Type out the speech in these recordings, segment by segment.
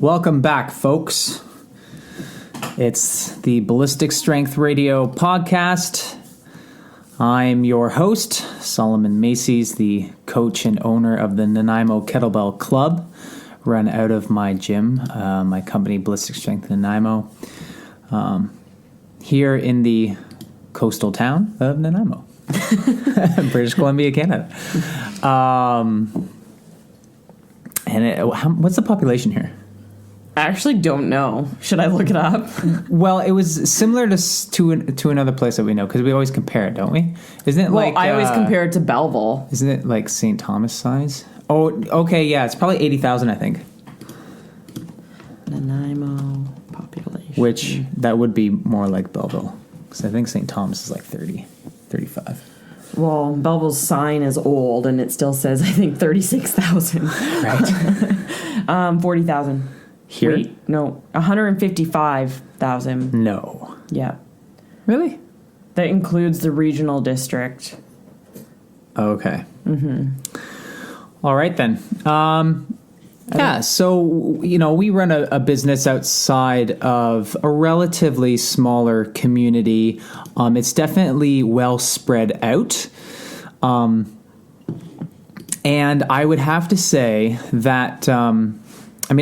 Welcome back, folks. It's the Ballistic Strength Radio podcast. I'm your host, Solomon Macy's, the coach and owner of the Nanaimo Kettlebell Club, run out of my gym, my company, Ballistic Strength Nanaimo, here in the coastal town of Nanaimo, British Columbia, Canada. What's the population here? I actually don't know. Should I look it up? Well, it was similar to another place that we know, because we always compare it, don't we? Isn't it I always compare it to Belleville. Isn't it like St. Thomas size? Oh, okay, yeah, it's probably 80,000, I think. Nanaimo population. Which, that would be more like Belleville, because I think St. Thomas is like 30, 35. Well, Belleville's sign is old, and it still says, I think, 36,000. Right. 40,000. Here? Wait, no, 155,000. No. Yeah. Really? That includes the regional district. Okay. Mm-hmm. All right, then. Yeah, so, we run a business outside of a relatively smaller community. It's definitely well spread out. And I would have to say that,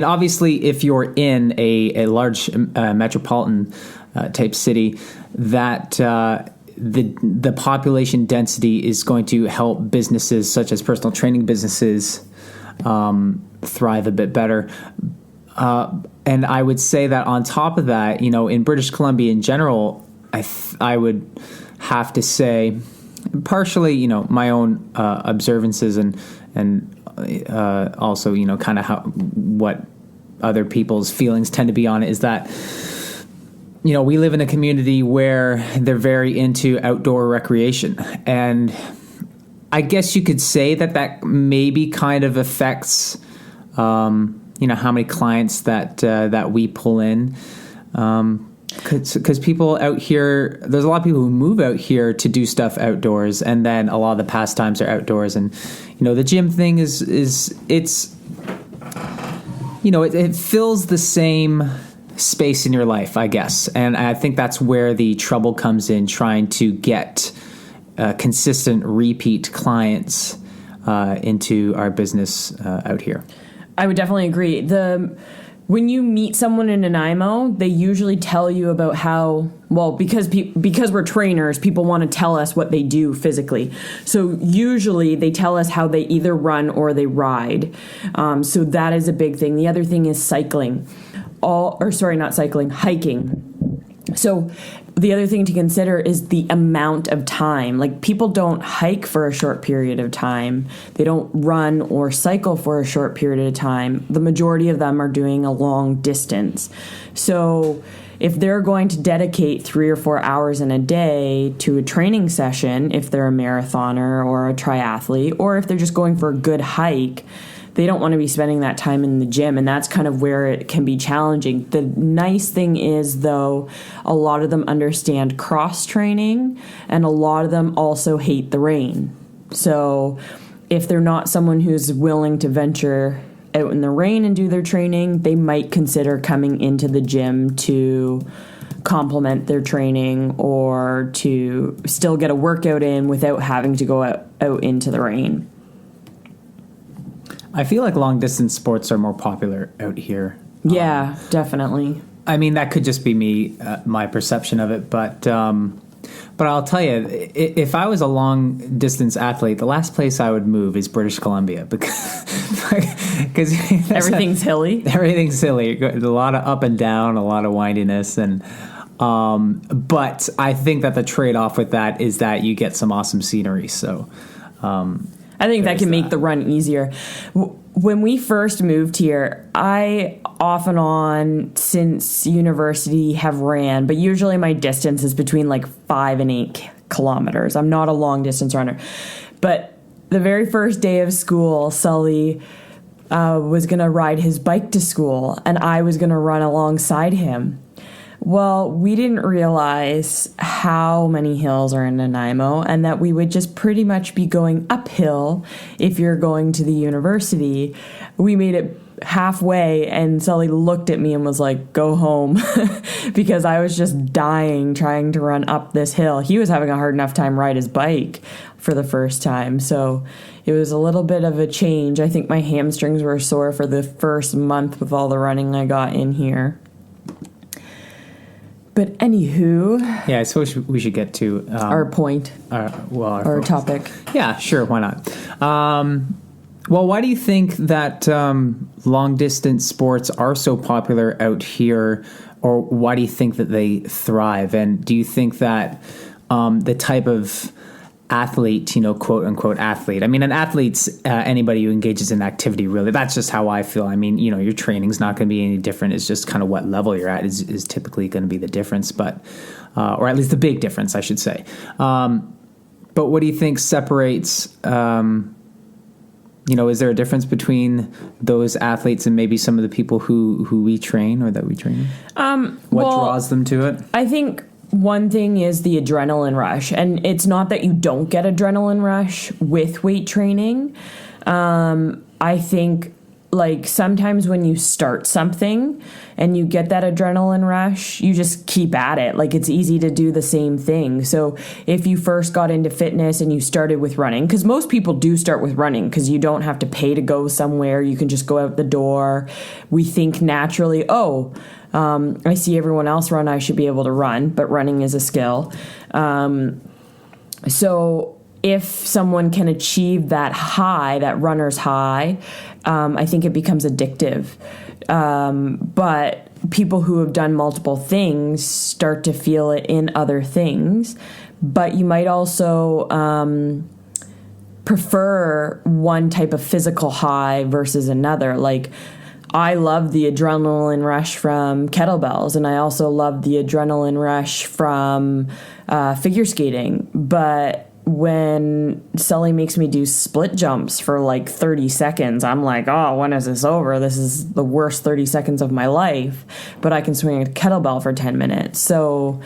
obviously, if you're in a large metropolitan type city, that the population density is going to help businesses such as personal training businesses thrive a bit better. And I would say that on top of that, in British Columbia in general, I would have to say, partially, my own observances and also, kind of what other people's feelings tend to be on it, is that, we live in a community where they're very into outdoor recreation. And I guess you could say that maybe kind of affects, how many clients that we pull in. Because people out here, there's a lot of people who move out here to do stuff outdoors, and then a lot of the pastimes are outdoors. And the gym thing it fills the same space in your life, I guess. And I think that's where the trouble comes in, trying to get consistent repeat clients into our business out here. I would definitely agree. When you meet someone in Nanaimo, they usually tell you about how, because we're trainers, people want to tell us what they do physically. So usually they tell us how they either run or they ride. So that is a big thing. The other thing is hiking. So the other thing to consider is the amount of time. Like, people don't hike for a short period of time. They don't run or cycle for a short period of time. The majority of them are doing a long distance. So if they're going to dedicate 3 or 4 hours in a day to a training session, if they're a marathoner or a triathlete, or if they're just going for a good hike, they don't want to be spending that time in the gym, and that's kind of where it can be challenging. The nice thing is, though, a lot of them understand cross-training, and a lot of them also hate the rain. So if they're not someone who's willing to venture out in the rain and do their training, they might consider coming into the gym to complement their training or to still get a workout in without having to go out into the rain. I feel like long-distance sports are more popular out here. Yeah, definitely. That could just be me, my perception of it. But I'll tell you, if I was a long-distance athlete, the last place I would move is British Columbia, because everything's hilly. Everything's hilly. A lot of up and down, a lot of windiness, and but I think that the trade-off with that is that you get some awesome scenery. So. I think that can make the run easier. When we first moved here, I off and on since university have ran, but usually my distance is between like 5 and 8 kilometers. I'm not a long distance runner. But the very first day of school, Sully was going to ride his bike to school, and I was going to run alongside him. Well, we didn't realize how many hills are in Nanaimo, and that we would just pretty much be going uphill if you're going to the university. We made it halfway, and Sully looked at me and was like, go home, because I was just dying trying to run up this hill. He was having a hard enough time ride his bike for the first time, so it was a little bit of a change. I think my hamstrings were sore for the first month with all the running I got in here. But anywho, yeah, I suppose we should get to our point, our topic. Yeah, sure, why not? Well, why do you think that long distance sports are so popular out here, or why do you think that they thrive? And do you think that the type of athlete, quote unquote athlete, I mean, an athlete's anybody who engages in activity, really? That's just how I feel. I mean, your training's not going to be any different. It's just kind of what level you're at is typically going to be the difference, but or at least the big difference, I should say. But what do you think separates? Is there a difference between those athletes and maybe some of the people who we train or that we train? What draws them to it? I think one thing is the adrenaline rush. And it's not that you don't get adrenaline rush with weight training. I think like sometimes when you start something and you get that adrenaline rush, you just keep at it. Like it's easy to do the same thing. So if you first got into fitness and you started with running, because most people do start with running because you don't have to pay to go somewhere. You can just go out the door. We think naturally, I see everyone else run, I should be able to run, but running is a skill. So if someone can achieve that high, that runner's high, I think it becomes addictive. But people who have done multiple things start to feel it in other things. But you might also prefer one type of physical high versus another. Like I love the adrenaline rush from kettlebells, and I also love the adrenaline rush from figure skating. But when Sully makes me do split jumps for like 30 seconds, I'm like, when is this over? This is the worst 30 seconds of my life. But I can swing a kettlebell for 10 minutes. So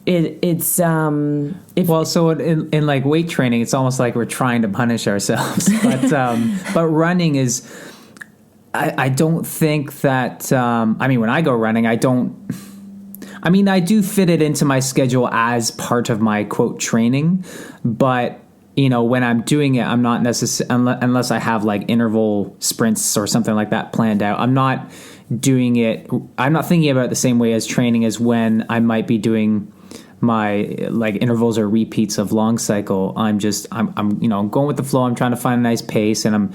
it's so in like weight training, it's almost like we're trying to punish ourselves. But running is, I don't think that, when I go running, I do fit it into my schedule as part of my quote training, but when I'm doing it, I'm not necessarily, unless I have like interval sprints or something like that planned out, I'm not doing it. I'm not thinking about it the same way as training as when I might be doing my like intervals or repeats of long cycle. I'm going with the flow. I'm trying to find a nice pace, and I'm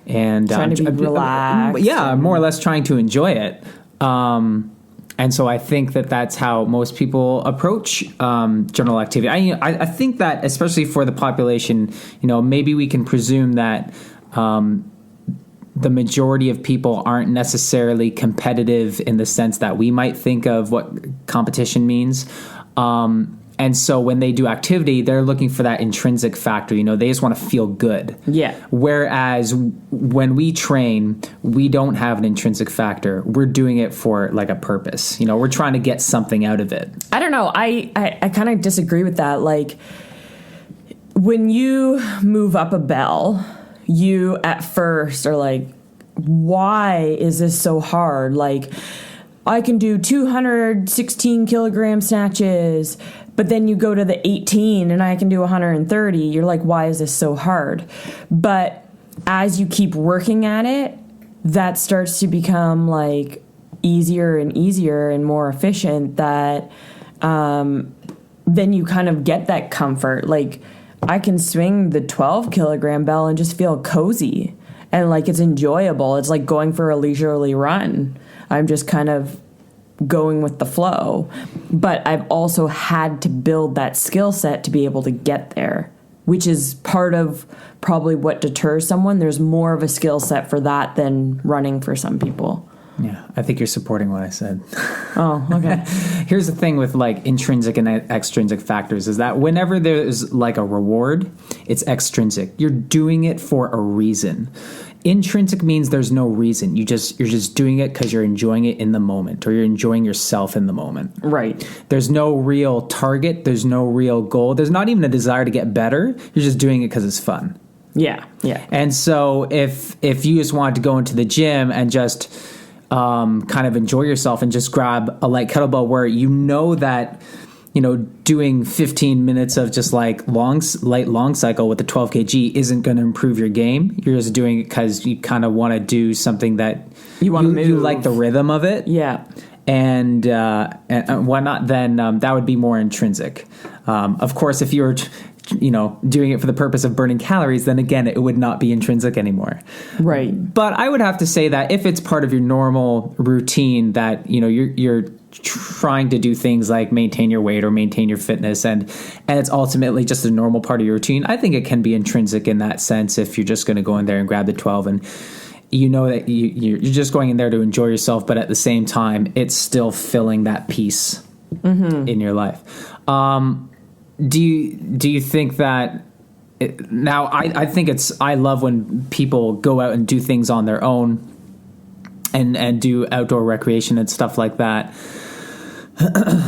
trying to be relaxed. I'm more or less trying to enjoy it. And so I think that that's how most people approach general activity. I think that especially for the population, maybe we can presume that the majority of people aren't necessarily competitive in the sense that we might think of what competition means. And so when they do activity, they're looking for that intrinsic factor. They just want to feel good. Yeah. Whereas when we train, we don't have an intrinsic factor. We're doing it for like a purpose. We're trying to get something out of it. I don't know. I kind of disagree with that. Like when you move up a bell, you at first are like, why is this so hard? Like I can do 216 kilogram snatches, but then you go to the 18 and I can do 130. You're like, why is this so hard? But as you keep working at it, that starts to become like easier and easier and more efficient, that then you kind of get that comfort. Like I can swing the 12 kilogram bell and just feel cozy and like it's enjoyable. It's like going for a leisurely run. I'm just kind of going with the flow, but I've also had to build that skill set to be able to get there, which is part of probably what deters someone. There's more of a skill set for that than running for some people. Yeah, I think you're supporting what I said. Oh, okay. Here's the thing with like intrinsic and extrinsic factors is that whenever there's like a reward, it's extrinsic. You're doing it for a reason. Intrinsic means there's no reason. You're just doing it because you're enjoying it in the moment, or you're enjoying yourself in the moment. Right. There's no real target. There's no real goal. There's not even a desire to get better. You're just doing it because it's fun. Yeah, yeah. And so if you just wanted to go into the gym and just kind of enjoy yourself and just grab a light kettlebell where you know that, doing 15 minutes of just like light long cycle with the 12 kg isn't going to improve your game. You're just doing it because you kind of want to do something that you want to move. You like the rhythm of it. Yeah. And whatnot, then that would be more intrinsic. Of course, if you're doing it for the purpose of burning calories, then again, it would not be intrinsic anymore. Right. But I would have to say that if it's part of your normal routine that, you're trying to do things like maintain your weight or maintain your fitness and it's ultimately just a normal part of your routine, I think it can be intrinsic in that sense if you're just going to go in there and grab the 12 and that you're just going in there to enjoy yourself, but at the same time, it's still filling that piece in your life. Do you think that now I think I love when people go out and do things on their own and do outdoor recreation and stuff like that.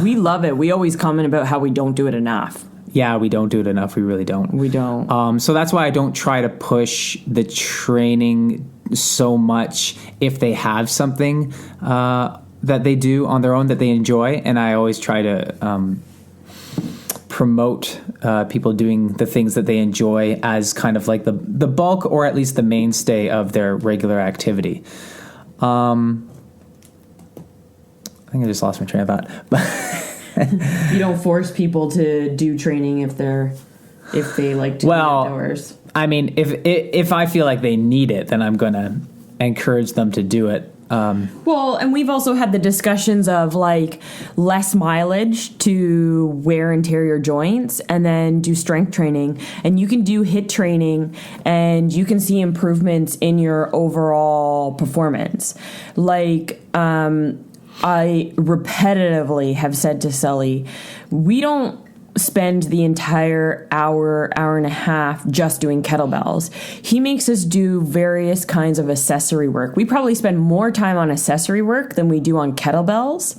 We love it. We always comment about how we don't do it enough. Yeah, we don't do it enough. We really don't. We don't. So that's why I don't try to push the training so much if they have something that they do on their own that they enjoy. And I always try to promote people doing the things that they enjoy as kind of like the bulk or at least the mainstay of their regular activity. I think I just lost my train of thought. You don't force people to do training if they like to do outdoors. I mean, if I feel like they need it, then I'm going to encourage them to do it. Well, and we've also had the discussions of like less mileage to wear and tear your joints and then do strength training. And you can do HIIT training and you can see improvements in your overall performance. Like, I repetitively have said to Sully, we don't spend the entire hour and a half just doing kettlebells. He makes us do various kinds of accessory work. We probably spend more time on accessory work than we do on kettlebells.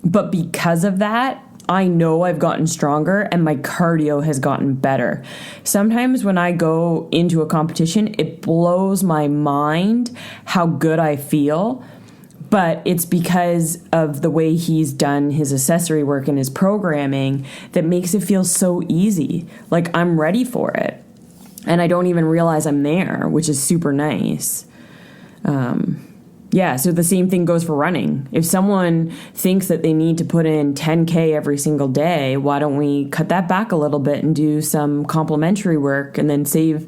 But because of that, I know I've gotten stronger and my cardio has gotten better. Sometimes when I go into a competition, it blows my mind how good I feel. But it's because of the way he's done his accessory work and his programming that makes it feel so easy. Like I'm ready for it. And I don't even realize I'm there, which is super nice. So the same thing goes for running. If someone thinks that they need to put in 10K every single day, why don't we cut that back a little bit and do some complementary work and then save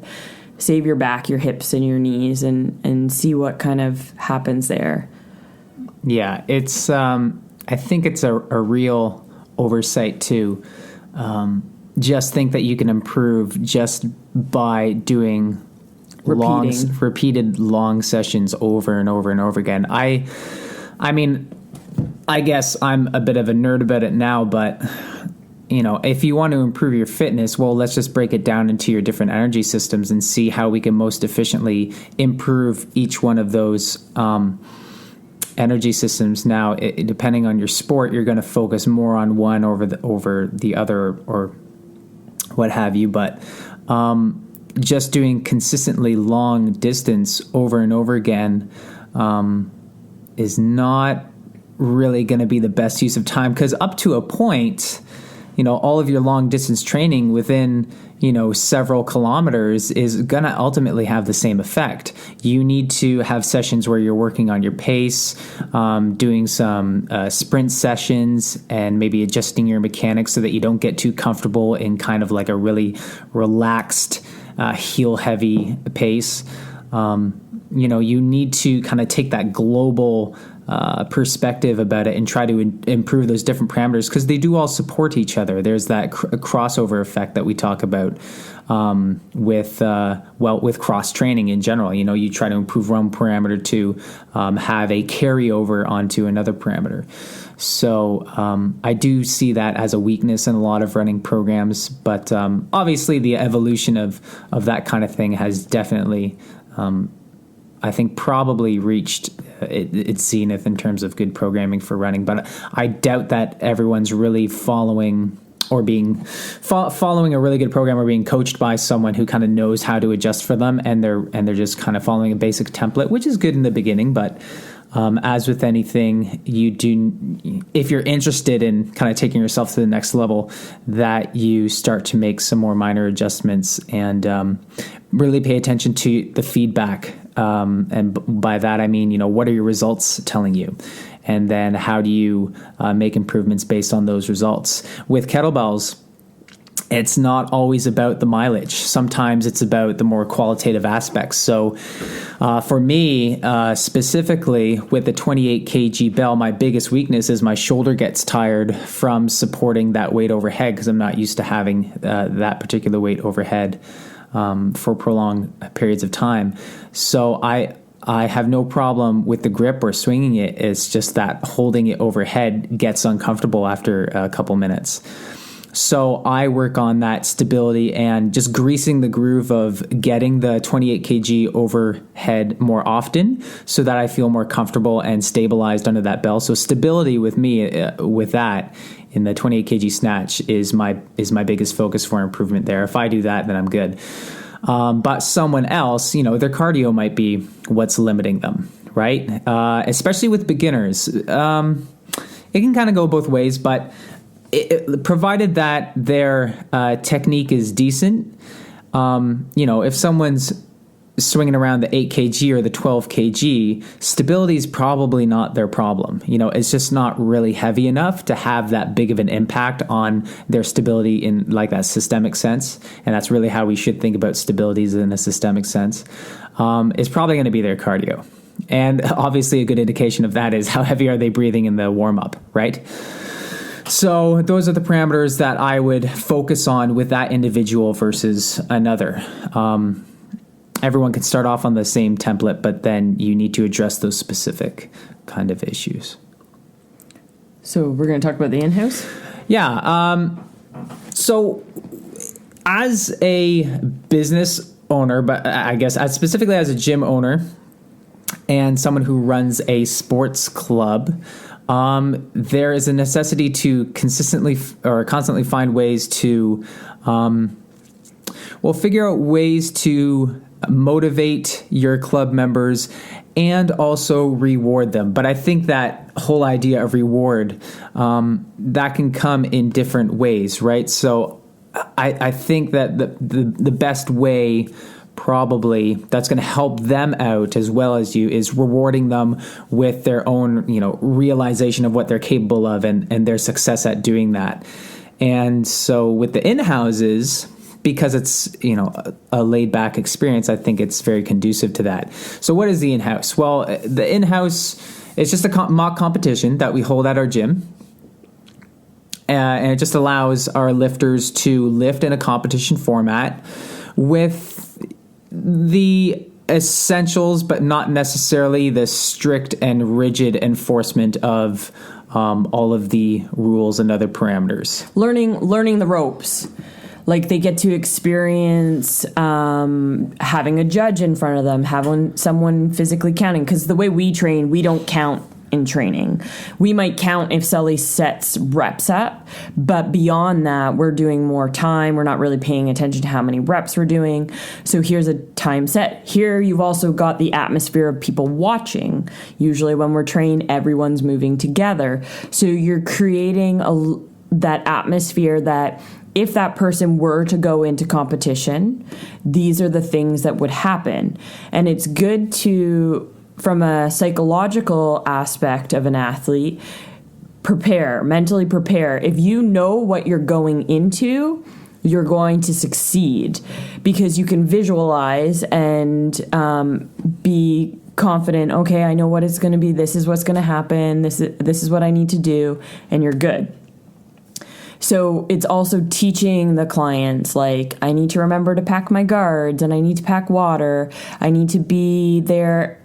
your back, your hips, and your knees and see what kind of happens there. Yeah, it's. I think it's a real oversight too. Just think that you can improve just by doing repeated long sessions over and over and over again. I mean, I guess I'm a bit of a nerd about it now, but if you want to improve your fitness, well, let's just break it down into your different energy systems and see how we can most efficiently improve each one of those energy systems. Now, depending on your sport, you're going to focus more on one over the other or what have you. But just doing consistently long distance over and over again is not really going to be the best use of time, because up to a point, all of your long distance training within several kilometers is going to ultimately have the same effect. You need to have sessions where you're working on your pace, doing some sprint sessions, and maybe adjusting your mechanics so that you don't get too comfortable in kind of like a really relaxed, heel heavy pace. You need to kind of take that global perspective about it and try to improve those different parameters, because they do all support each other. There's that crossover effect that we talk about with cross training in general. You try to improve one parameter to have a carryover onto another parameter. So I do see that as a weakness in a lot of running programs, but obviously the evolution of that kind of thing has definitely I think probably reached its zenith in terms of good programming for running. But I doubt that everyone's really following or being following a really good program or being coached by someone who kind of knows how to adjust for them, and they're just kind of following a basic template, which is good in the beginning. But as with anything, if you're interested in kind of taking yourself to the next level, that you start to make some more minor adjustments and really pay attention to the feedback. And by that, I mean, what are your results telling you? And then how do you make improvements based on those results? With kettlebells, it's not always about the mileage. Sometimes it's about the more qualitative aspects. So for me, specifically with the 28 kg bell, my biggest weakness is my shoulder gets tired from supporting that weight overhead because I'm not used to having that particular weight overhead for prolonged periods of time. So I have no problem with the grip or swinging it. It's just that holding it overhead gets uncomfortable after a couple minutes. So I work on that stability and just greasing the groove of getting the 28 kg overhead more often so that I feel more comfortable and stabilized under that bell. So stability with me, with that in the 28 kg snatch is my biggest focus for improvement there. If I do that, then I'm good. But someone else, their cardio might be what's limiting them, right? Especially with beginners. It can kind of go both ways, but provided that their technique is decent, if someone's swinging around the 8 kg or the 12 kg, stability is probably not their problem. It's just not really heavy enough to have that big of an impact on their stability in like that systemic sense. And that's really how we should think about stabilities in a systemic sense. It's probably going to be their cardio. And obviously a good indication of that is how heavy are they breathing in the warm-up, right? So those are the parameters that I would focus on with that individual versus another. Everyone can start off on the same template, but then you need to address those specific kind of issues. So we're going to talk about the in-house? Yeah. So as a business owner, but I guess specifically as a gym owner and someone who runs a sports club, there is a necessity to constantly find ways to, figure out ways to motivate your club members and also reward them. But I think that whole idea of reward, that can come in different ways, right? So I think that the best way probably that's going to help them out as well as you is rewarding them with their own, realization of what they're capable of and their success at doing that. And so with the in-houses, because it's, a laid back experience, I think it's very conducive to that. So what is the in-house? Well, the in-house is just a mock competition that we hold at our gym. And it just allows our lifters to lift in a competition format with the essentials, but not necessarily the strict and rigid enforcement of all of the rules and other parameters. Learning the ropes. Like they get to experience having a judge in front of them, having someone physically counting. Because the way we train, we don't count in training. We might count if Sully sets reps up, but beyond that, we're doing more time. We're not really paying attention to how many reps we're doing. So here's a time set. Here you've also got the atmosphere of people watching. Usually when we're trained, everyone's moving together. So you're creating that atmosphere that if that person were to go into competition, these are the things that would happen. And it's good to, from a psychological aspect of an athlete, mentally prepare. If you know what you're going into, you're going to succeed because you can visualize and be confident. Okay, I know what it's going to be. This is what's going to happen. This is what I need to do, and you're good. So it's also teaching the clients, like, I need to remember to pack my guards and I need to pack water. I need to be there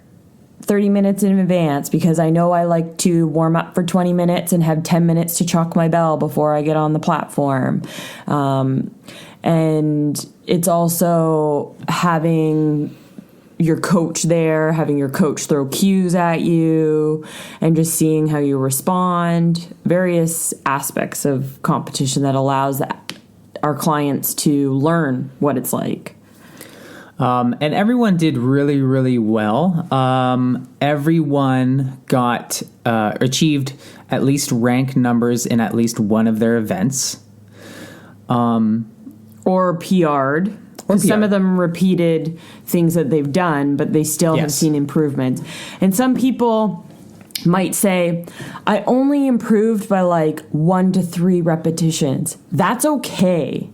30 minutes in advance because I know I like to warm up for 20 minutes and have 10 minutes to chalk my bell before I get on the platform. And it's also having your coach there, having your coach throw cues at you, and just seeing how you respond. Various aspects of competition that allows our clients to learn what it's like. And everyone did really, really well. Everyone got achieved at least rank numbers in at least one of their events. Or PR'd. Some of them repeated things that they've done, but they still have seen improvements. And some people might say, I only improved by like 1 to 3 repetitions. That's okay.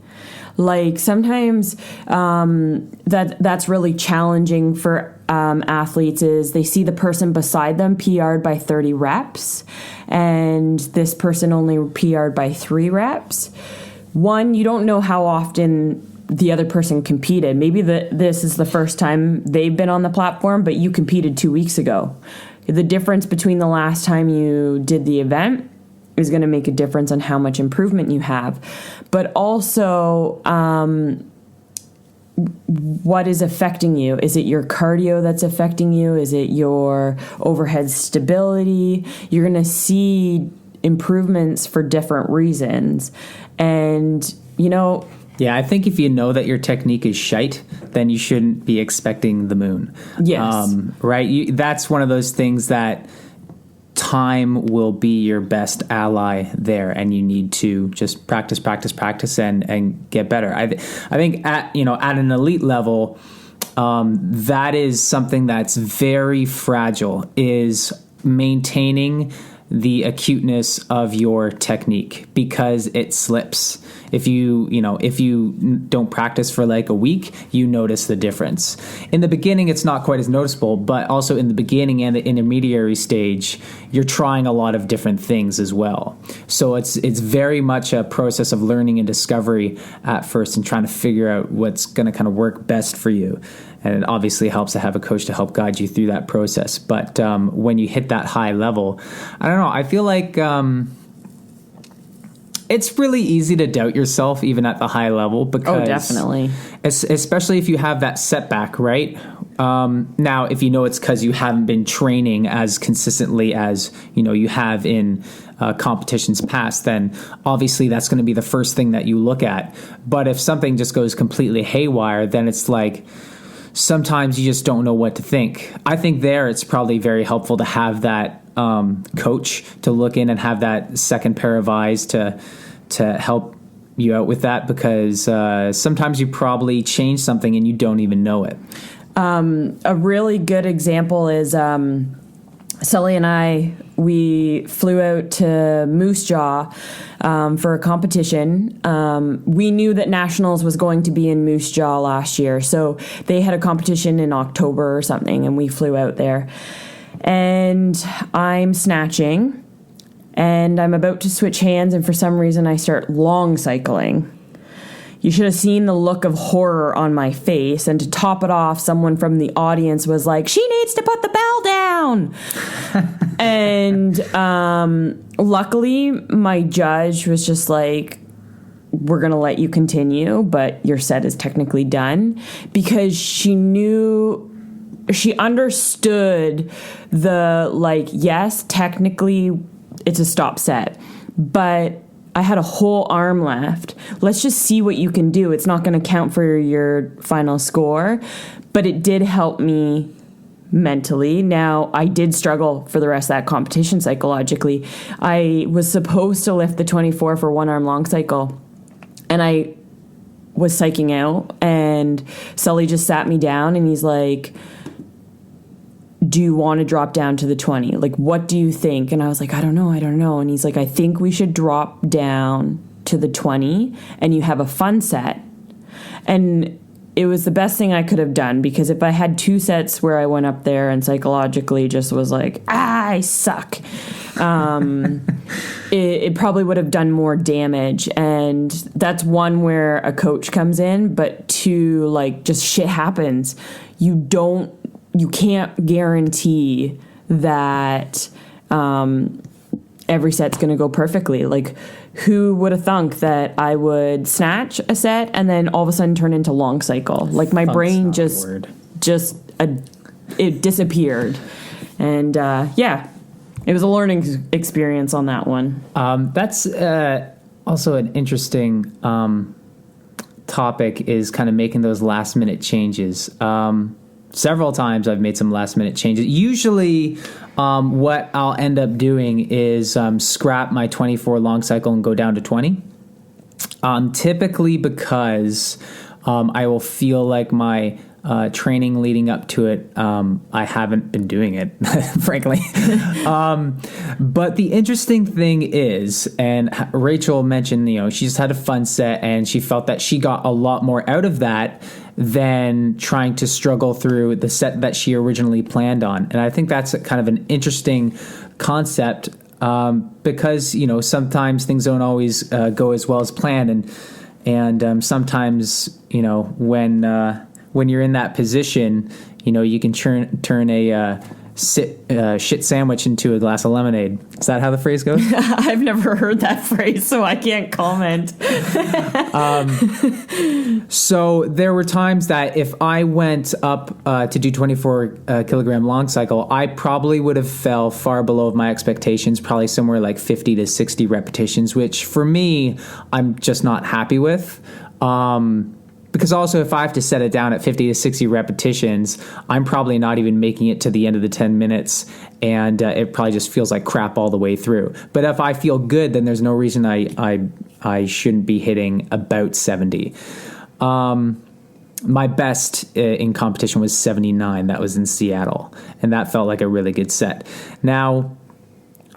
Like sometimes that's really challenging for athletes is they see the person beside them PR'd by 30 reps and this person only PR'd by 3 reps. One, you don't know how often the other person competed. Maybe this is the first time they've been on the platform, but you competed 2 weeks ago. The difference between the last time you did the event is going to make a difference on how much improvement you have. But also, what is affecting you? Is it your cardio that's affecting you? Is it your overhead stability? You're going to see improvements for different reasons. And, yeah, I think if you know that your technique is shite, then you shouldn't be expecting the moon. Yes. Right? That's one of those things that time will be your best ally there, and you need to just practice and get better. I think at an elite level, that is something that's very fragile, is maintaining the acuteness of your technique, because it slips. If you don't practice for like a week, you notice the difference. In the beginning, it's not quite as noticeable, but also in the beginning and the intermediary stage, you're trying a lot of different things as well. So it's very much a process of learning and discovery at first and trying to figure out what's going to kind of work best for you. And it obviously helps to have a coach to help guide you through that process. But when you hit that high level, I don't know, I feel like it's really easy to doubt yourself even at the high level, because definitely, especially if you have that setback, right? Now, if you know it's because you haven't been training as consistently as you have in competitions past, then obviously that's going to be the first thing that you look at. But if something just goes completely haywire, then it's like sometimes you just don't know what to think. I think it's probably very helpful to have that coach to look in and have that second pair of eyes to help you out with that, because sometimes you probably change something and you don't even know it. A really good example is Sully and I, we flew out to Moose Jaw for a competition. We knew that Nationals was going to be in Moose Jaw last year, so they had a competition in October or something, and we flew out there. And I'm snatching, and I'm about to switch hands, and for some reason I start long cycling. You should have seen the look of horror on my face. And to top it off, someone from the audience was like, "She needs to put the bell down." And luckily, my judge was just like, "We're going to let you continue, but your set is technically done." Because she understood yes, technically it's a stop set, but I had a whole arm left. Let's just see what you can do. It's not going to count for your final score, but it did help me mentally. Now, I did struggle for the rest of that competition psychologically. I was supposed to lift the 24 for one arm long cycle, and I was psyching out, and Sully just sat me down, and he's like, "Do you want to drop down to the 20? Like, what do you think?" And I was like, I don't know. And he's like, "I think we should drop down to the 20 and you have a fun set." And it was the best thing I could have done, because if I had 2 sets where I went up there and psychologically just was like, I suck, it probably would have done more damage. And that's one where a coach comes in, but 2, just shit happens. You can't guarantee that every set's going to go perfectly. Like, who would have thunk that I would snatch a set and then all of a sudden turn into long cycle? Like, my brain just it disappeared. And it was a learning experience on that one. That's also an interesting topic, is kind of making those last minute changes. Several times I've made some last minute changes. Usually what I'll end up doing is scrap my 24 long cycle and go down to 20. Typically because I will feel like my training leading up to it, I haven't been doing it, frankly. But the interesting thing is, and Rachel mentioned, she just had a fun set and she felt that she got a lot more out of that than trying to struggle through the set that she originally planned on. And I think that's kind of an interesting concept, because, sometimes things don't always go as well as planned. And sometimes, when you're in that position, you can turn a shit sandwich into a glass of lemonade. Is that how the phrase goes? I've never heard that phrase, so I can't comment. So there were times that if I went up to do 24 kilogram long cycle, I probably would have fell far below my expectations, probably somewhere like 50 to 60 repetitions, which for me, I'm just not happy with. Because also, if I have to set it down at 50 to 60 repetitions, I'm probably not even making it to the end of the 10 minutes, and it probably just feels like crap all the way through. But if I feel good, then there's no reason I shouldn't be hitting about 70. My best in competition was 79. That was in Seattle, and that felt like a really good set. Now,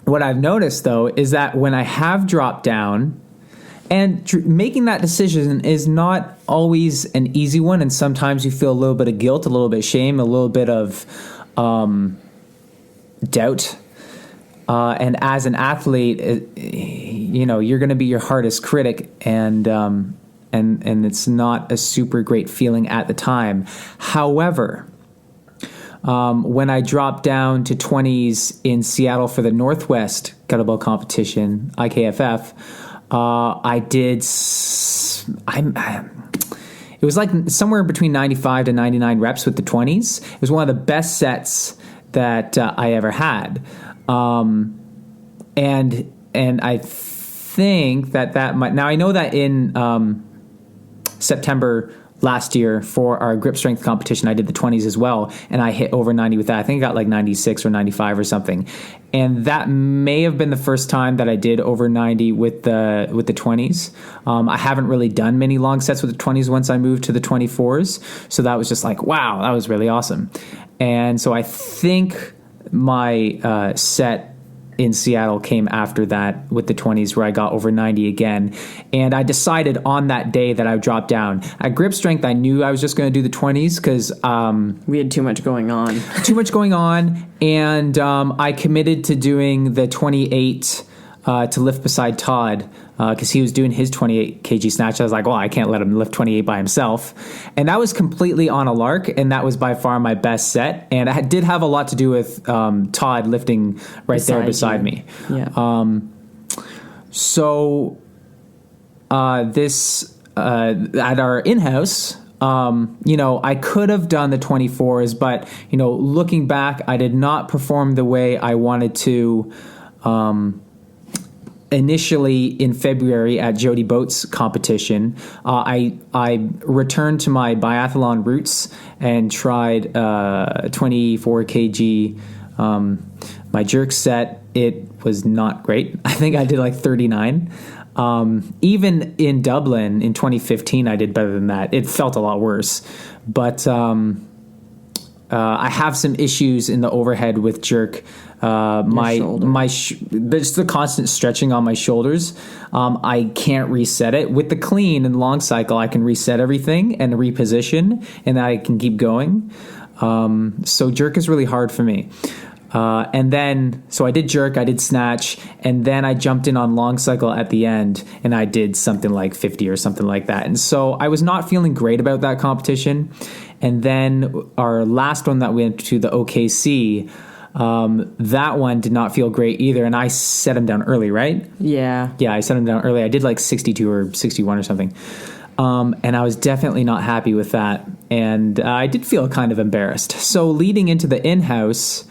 what I've noticed, though, is that when I have dropped down, and making that decision is not always an easy one, and sometimes you feel a little bit of guilt, a little bit of shame, a little bit of doubt. And as an athlete, you're going to be your hardest critic, and it's not a super great feeling at the time. However, when I dropped down to 20s in Seattle for the Northwest Kettlebell competition, IKFF, I did. It was like somewhere between 95 to 99 reps with the 20s. It was one of the best sets that I ever had, and I think that might. Now I know that in September last year for our grip strength competition, I did the 20s as well, and I hit over 90 with that. I think I got like 96 or 95 or something. And that may have been the first time that I did over 90 with the 20s. I haven't really done many long sets with the 20s once I moved to the 24s. So that was just like, wow, that was really awesome. And so I think my set in Seattle came after that with the 20s, where I got over 90 again. And I decided on that day that I would drop down. At grip strength, I knew I was just going to do the 20s because we had too much going on. And I committed to doing the 28 to lift beside Todd because he was doing his 28 kg snatch. I was like, well, I can't let him lift 28 by himself. And that was completely on a lark, and that was by far my best set. And it did have a lot to do with Todd lifting beside me. Yeah. So this at our in-house, I could have done the 24s, but, looking back, I did not perform the way I wanted to initially in February at Jody Boat's competition. I returned to my biathlon roots and tried 24 kg. My jerk set, it was not great. I think I did like 39. Even in Dublin in 2015, I did better than that. It felt a lot worse. But I have some issues in the overhead with jerk. There's the constant stretching on my shoulders. I can't reset it. With the clean and long cycle, I can reset everything and reposition, and I can keep going. So jerk is really hard for me. So I did jerk, I did snatch, and then I jumped in on long cycle at the end, and I did something like 50 or something like that. And so I was not feeling great about that competition. And then our last one that we went to, the OKC, that one did not feel great either. And I set him down early, right? Yeah. Yeah, I set him down early. I did like 62 or 61 or something. And I was definitely not happy with that. And I did feel kind of embarrassed. So leading into the in-house,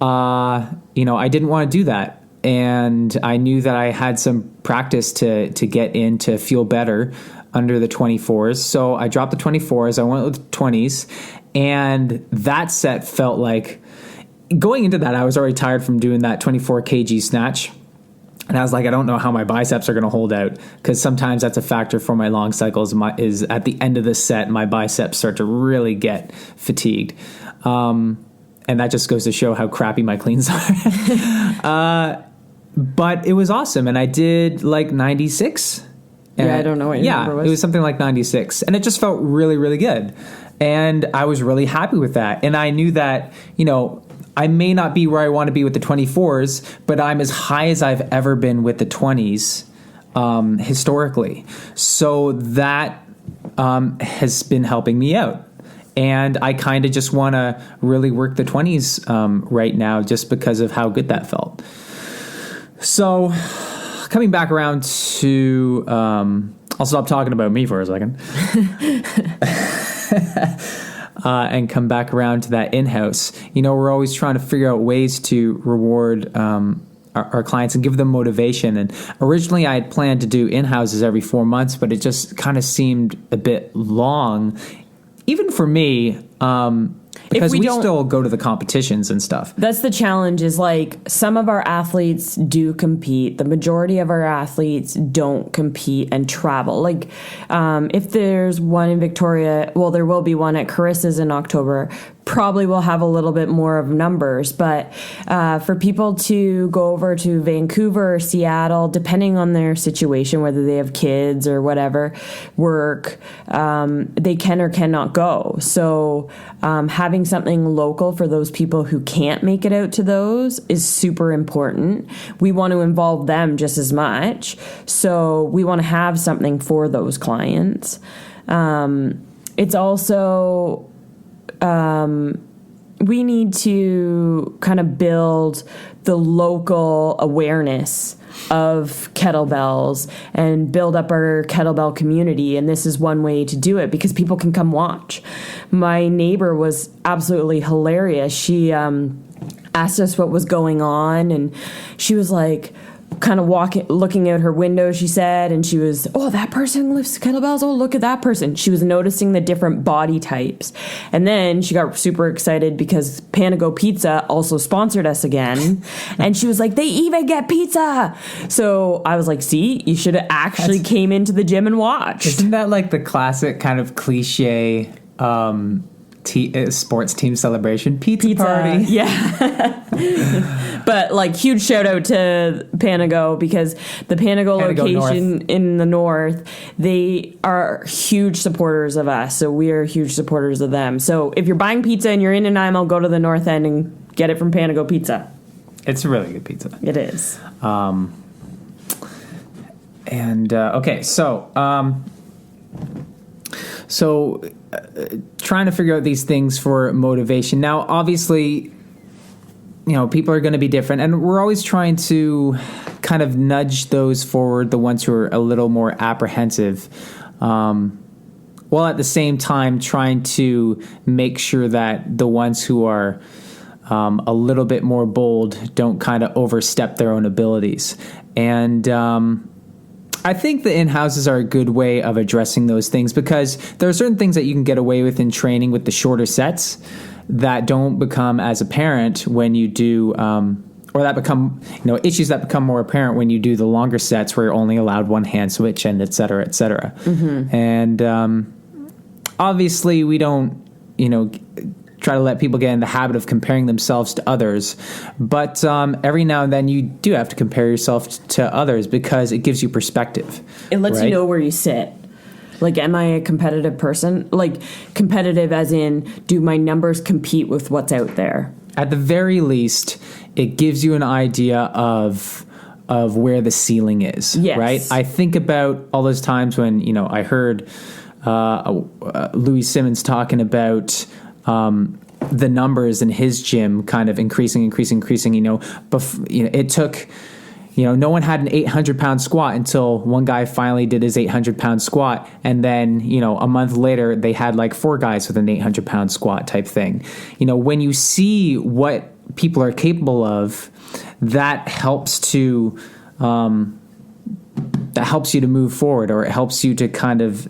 I didn't want to do that. And I knew that I had some practice to get in to feel better under the 24s. So I dropped the 24s. I went with 20s. And that set felt like, going into that, I was already tired from doing that 24 kg snatch. And I was like, I don't know how my biceps are going to hold out, because sometimes that's a factor for my long cycles. Is at the end of the set, my biceps start to really get fatigued. And that just goes to show how crappy my cleans are. But it was awesome. And I did like 96. Yeah, I don't know what your number was. It was something like 96. And it just felt really, really good. And I was really happy with that. And I knew that, I may not be where I want to be with the 24s, but I'm as high as I've ever been with the 20s historically. So that has been helping me out. And I kind of just want to really work the 20s right now, just because of how good that felt. So coming back around to, I'll stop talking about me for a second. And come back around to that in-house. We're always trying to figure out ways to reward our clients and give them motivation. And originally I had planned to do in-houses every 4 months, but it just kind of seemed a bit long, even for me, because we still go to the competitions and stuff. That's the challenge, is like some of our athletes do compete. The majority of our athletes don't compete and travel. Like if there's one in Victoria, well, there will be one at Carissa's in October. Probably will have a little bit more of numbers, but for people to go over to Vancouver or Seattle, depending on their situation, whether they have kids or whatever, work, they can or cannot go. So having something local for those people who can't make it out to those is super important. We want to involve them just as much. So we want to have something for those clients. It's also... we need to kind of build the local awareness of kettlebells and build up our kettlebell community. And this is one way to do it, because people can come watch. My neighbor was absolutely hilarious. She asked us what was going on, and she was like, kind of looking out her window, she said, and she was, oh, that person lifts kettlebells. Oh, look at that person. She was noticing the different body types. And then she got super excited because Panago Pizza also sponsored us again. And she was like, they even get pizza. So I was like, see, you should have actually came into the gym and watched. Isn't that like the classic kind of cliche sports team celebration? Pizza party. Yeah. But like, huge shout out to Panago, because the Panago location North. In the north, they are huge supporters of us. So we are huge supporters of them. So if you're buying pizza and you're in Nanaimo, go to the north end and get it from Panago Pizza. It's really good pizza. It is. Okay, so trying to figure out these things for motivation. Now, obviously, people are going to be different, and we're always trying to kind of nudge those forward, the ones who are a little more apprehensive, while at the same time trying to make sure that the ones who are a little bit more bold don't kind of overstep their own abilities. And I think the in-houses are a good way of addressing those things, because there are certain things that you can get away with in training with the shorter sets that don't become as apparent when you do, or that become, issues that become more apparent when you do the longer sets where you're only allowed one hand switch and et cetera, et cetera. Mm-hmm. And obviously we don't, try to let people get in the habit of comparing themselves to others. But every now and then you do have to compare yourself to others, because it gives you perspective. It lets you know where you sit. Like, am I a competitive person? Like, competitive as in, do my numbers compete with what's out there? At the very least, it gives you an idea of where the ceiling is, yes. Right? I think about all those times when, I heard Louis Simmons talking about the numbers in his gym kind of increasing. It took, no one had an 800-pound squat until one guy finally did his 800-pound squat. And then, a month later, they had like 4 guys with an 800-pound squat type thing. When you see what people are capable of, that helps you to move forward, or it helps you to kind of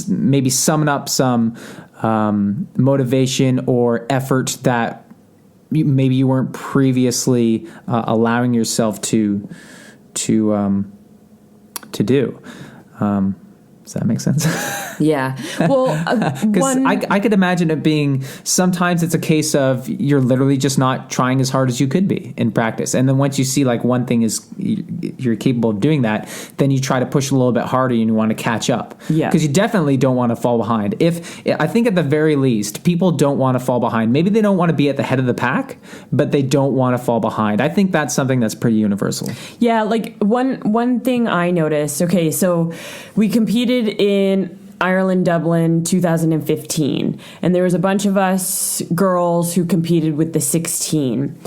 maybe summon up some motivation or effort that maybe you weren't previously allowing yourself to do. Does that make sense? Yeah. Well, because I could imagine it being, sometimes it's a case of you're literally just not trying as hard as you could be in practice. And then once you see like one thing is you're capable of doing that, then you try to push a little bit harder and you want to catch up. Yeah. Because you definitely don't want to fall behind. I think at the very least, people don't want to fall behind. Maybe they don't want to be at the head of the pack, but they don't want to fall behind. I think that's something that's pretty universal. Yeah. Like one thing I noticed, okay, so we competed in Ireland, Dublin, 2015. And there was a bunch of us girls who competed with the 16.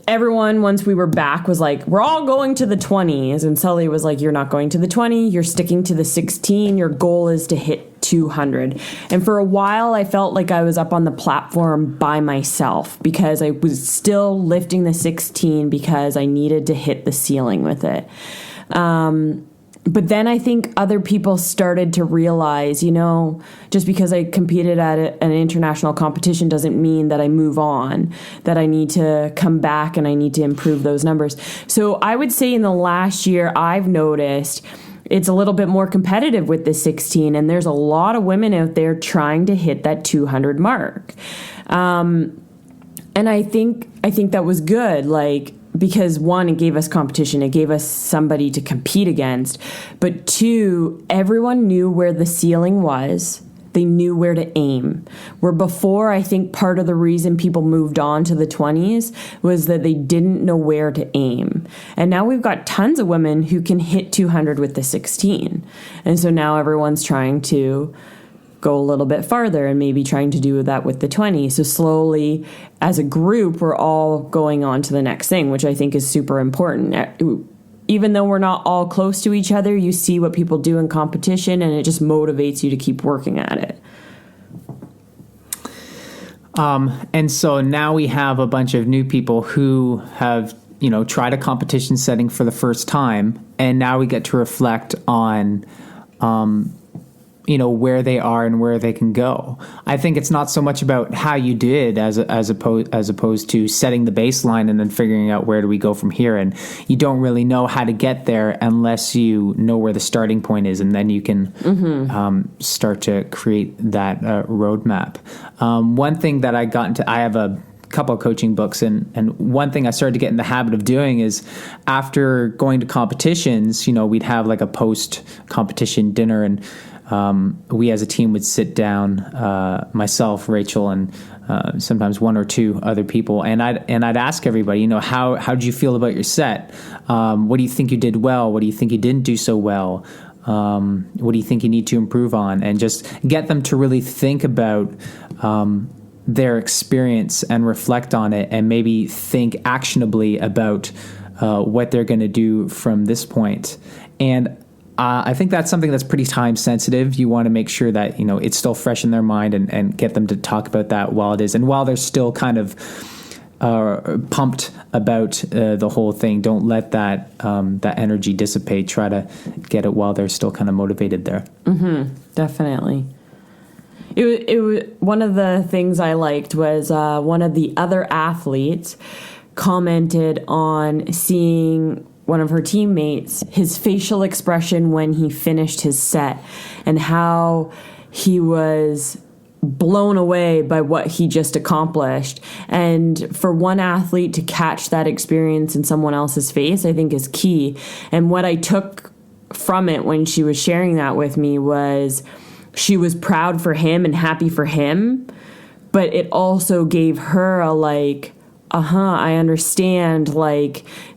Everyone, once we were back, was like, we're all going to the 20s. And Sully was like, you're not going to the 20. You're sticking to the 16. Your goal is to hit 200. And for a while, I felt like I was up on the platform by myself because I was still lifting the 16 because I needed to hit the ceiling with it. But then I think other people started to realize, just because I competed at an international competition doesn't mean that I move on, that I need to come back and I need to improve those numbers. So I would say in the last year, I've noticed it's a little bit more competitive with the 16, and there's a lot of women out there trying to hit that 200 mark. And I think that was good, because one, it gave us competition. It gave us somebody to compete against. But two, everyone knew where the ceiling was. They knew where to aim. Where before, I think part of the reason people moved on to the 20s was that they didn't know where to aim. And now we've got tons of women who can hit 200 with the 16. And so now everyone's trying to go a little bit farther and maybe trying to do that with the 20. So slowly, as a group, we're all going on to the next thing, which I think is super important. Even though we're not all close to each other, you see what people do in competition, and it just motivates you to keep working at it. And so now we have a bunch of new people who have, tried a competition setting for the first time, and now we get to reflect on where they are and where they can go. I think it's not so much about how you did as opposed to setting the baseline and then figuring out where do we go from here. And you don't really know how to get there unless you know where the starting point is, and then you can start to create that roadmap. One thing that I have a couple of coaching books, and one thing I started to get in the habit of doing is after going to competitions, we'd have like a post-competition dinner, and we as a team would sit down, myself, Rachel, and sometimes one or two other people, and I'd ask everybody, how did you feel about your set? What do you think you did well? What do you think you didn't do so well? What do you think you need to improve on? And just get them to really think about their experience and reflect on it, and maybe think actionably about what they're going to do from this point. And I think that's something that's pretty time sensitive. You want to make sure that, it's still fresh in their mind, and get them to talk about that while it is. And while they're still kind of pumped about the whole thing, don't let that energy dissipate. Try to get it while they're still kind of motivated there. Mm-hmm. Definitely. It was one of the things I liked was one of the other athletes commented on seeing one of her teammates, his facial expression when he finished his set, and how he was blown away by what he just accomplished. And for one athlete to catch that experience in someone else's face, I think is key. And what I took from it when she was sharing that with me was she was proud for him and happy for him, but it also gave her a I understand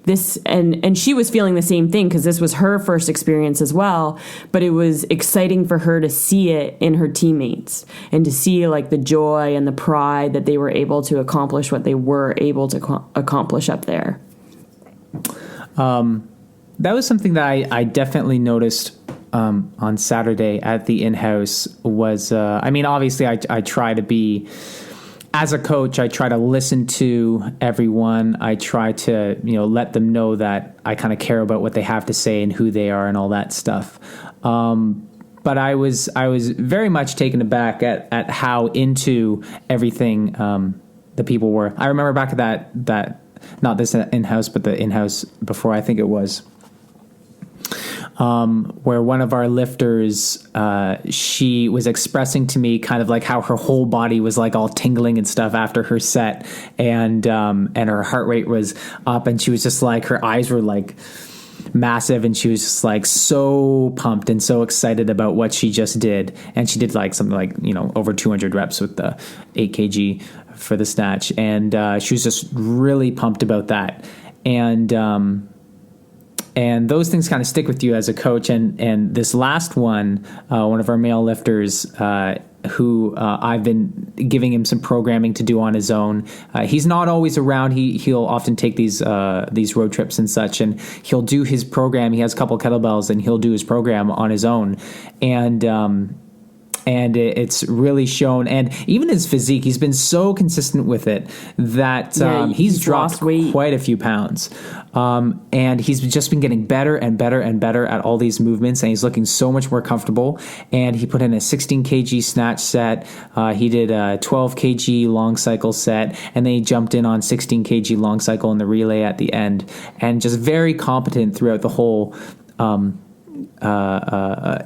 this, and she was feeling the same thing because this was her first experience as well, but it was exciting for her to see it in her teammates and to see the joy and the pride that they were able to accomplish what they were able to accomplish up there. That was something that I definitely noticed on Saturday at the in-house was, obviously I try to be, as a coach, I try to listen to everyone. I try to, let them know that I kind of care about what they have to say and who they are and all that stuff. But I was very much taken aback at how into everything the people were. I remember back at that not this in-house, but the in-house before, I think it was, where one of our lifters, she was expressing to me kind of like how her whole body was like all tingling and stuff after her set, and her heart rate was up, and she was just like, her eyes were like massive, and she was just like so pumped and so excited about what she just did. And she did like something like, over 200 reps with the 8 kg for the snatch, and she was just really pumped about that. And those things kind of stick with you as a coach. And this last one of our male lifters, who I've been giving him some programming to do on his own. He's not always around. He'll often take these road trips and such, and he'll do his program. He has a couple kettlebells, and he'll do his program on his own. And it's really shown. And even his physique, he's been so consistent with it that he's dropped quite a few pounds. And he's just been getting better and better and better at all these movements, and he's looking so much more comfortable. And he put in a 16 kg snatch set. He did a 12 kg long cycle set, and then he jumped in on 16 kg long cycle in the relay at the end, and just very competent throughout the whole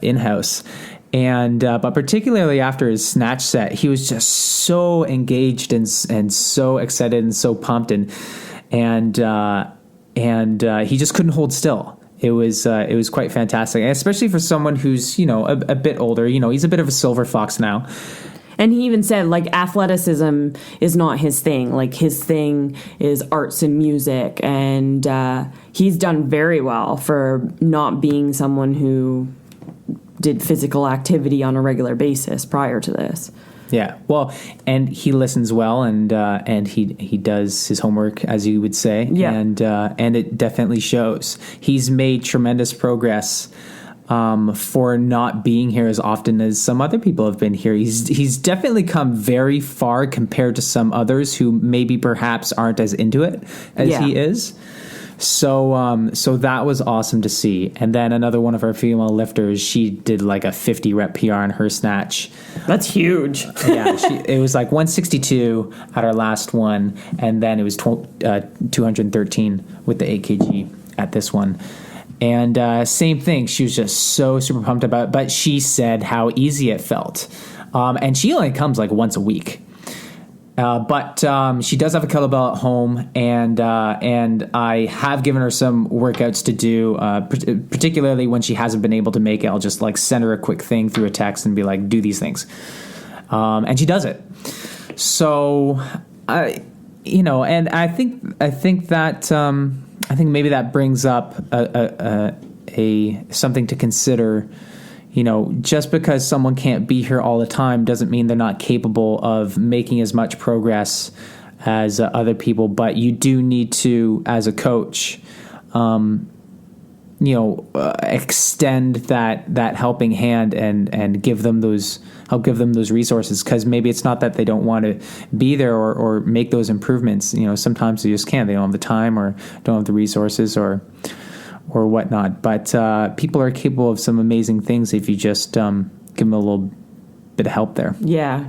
in-house. And but particularly after his snatch set, he was just so engaged and so excited and so pumped, and he just couldn't hold still. It was quite fantastic, and especially for someone who's a bit older. He's a bit of a silver fox now. And he even said, like, athleticism is not his thing. Like, his thing is arts and music, and he's done very well for not being someone who did physical activity on a regular basis prior to this. Yeah, well, and he listens well, and he does his homework, as you would say. Yeah. And it definitely shows. He's made tremendous progress for not being here as often as some other people have been here. He's definitely come very far compared to some others who maybe perhaps aren't as into it as he is. So that was awesome to see. And then another one of our female lifters, she did like a 50 rep PR on her snatch. That's huge. Yeah, it was like 162 at our last one, and then it was 213 with the 8 kg at this one. And same thing, she was just so super pumped about it, but she said how easy it felt. And she only comes like once a week. But she does have a kettlebell at home, and I have given her some workouts to do, particularly when she hasn't been able to make it. I'll just like send her a quick thing through a text and be like, do these things. And she does it. So, and I think maybe that brings up a something to consider. Just because someone can't be here all the time doesn't mean they're not capable of making as much progress as other people. But you do need to, as a coach, extend that helping hand and help give them those resources. Because maybe it's not that they don't want to be there or make those improvements. Sometimes they just can't. They don't have the time or don't have the resources or whatnot, but people are capable of some amazing things if you just give them a little bit of help there. Yeah.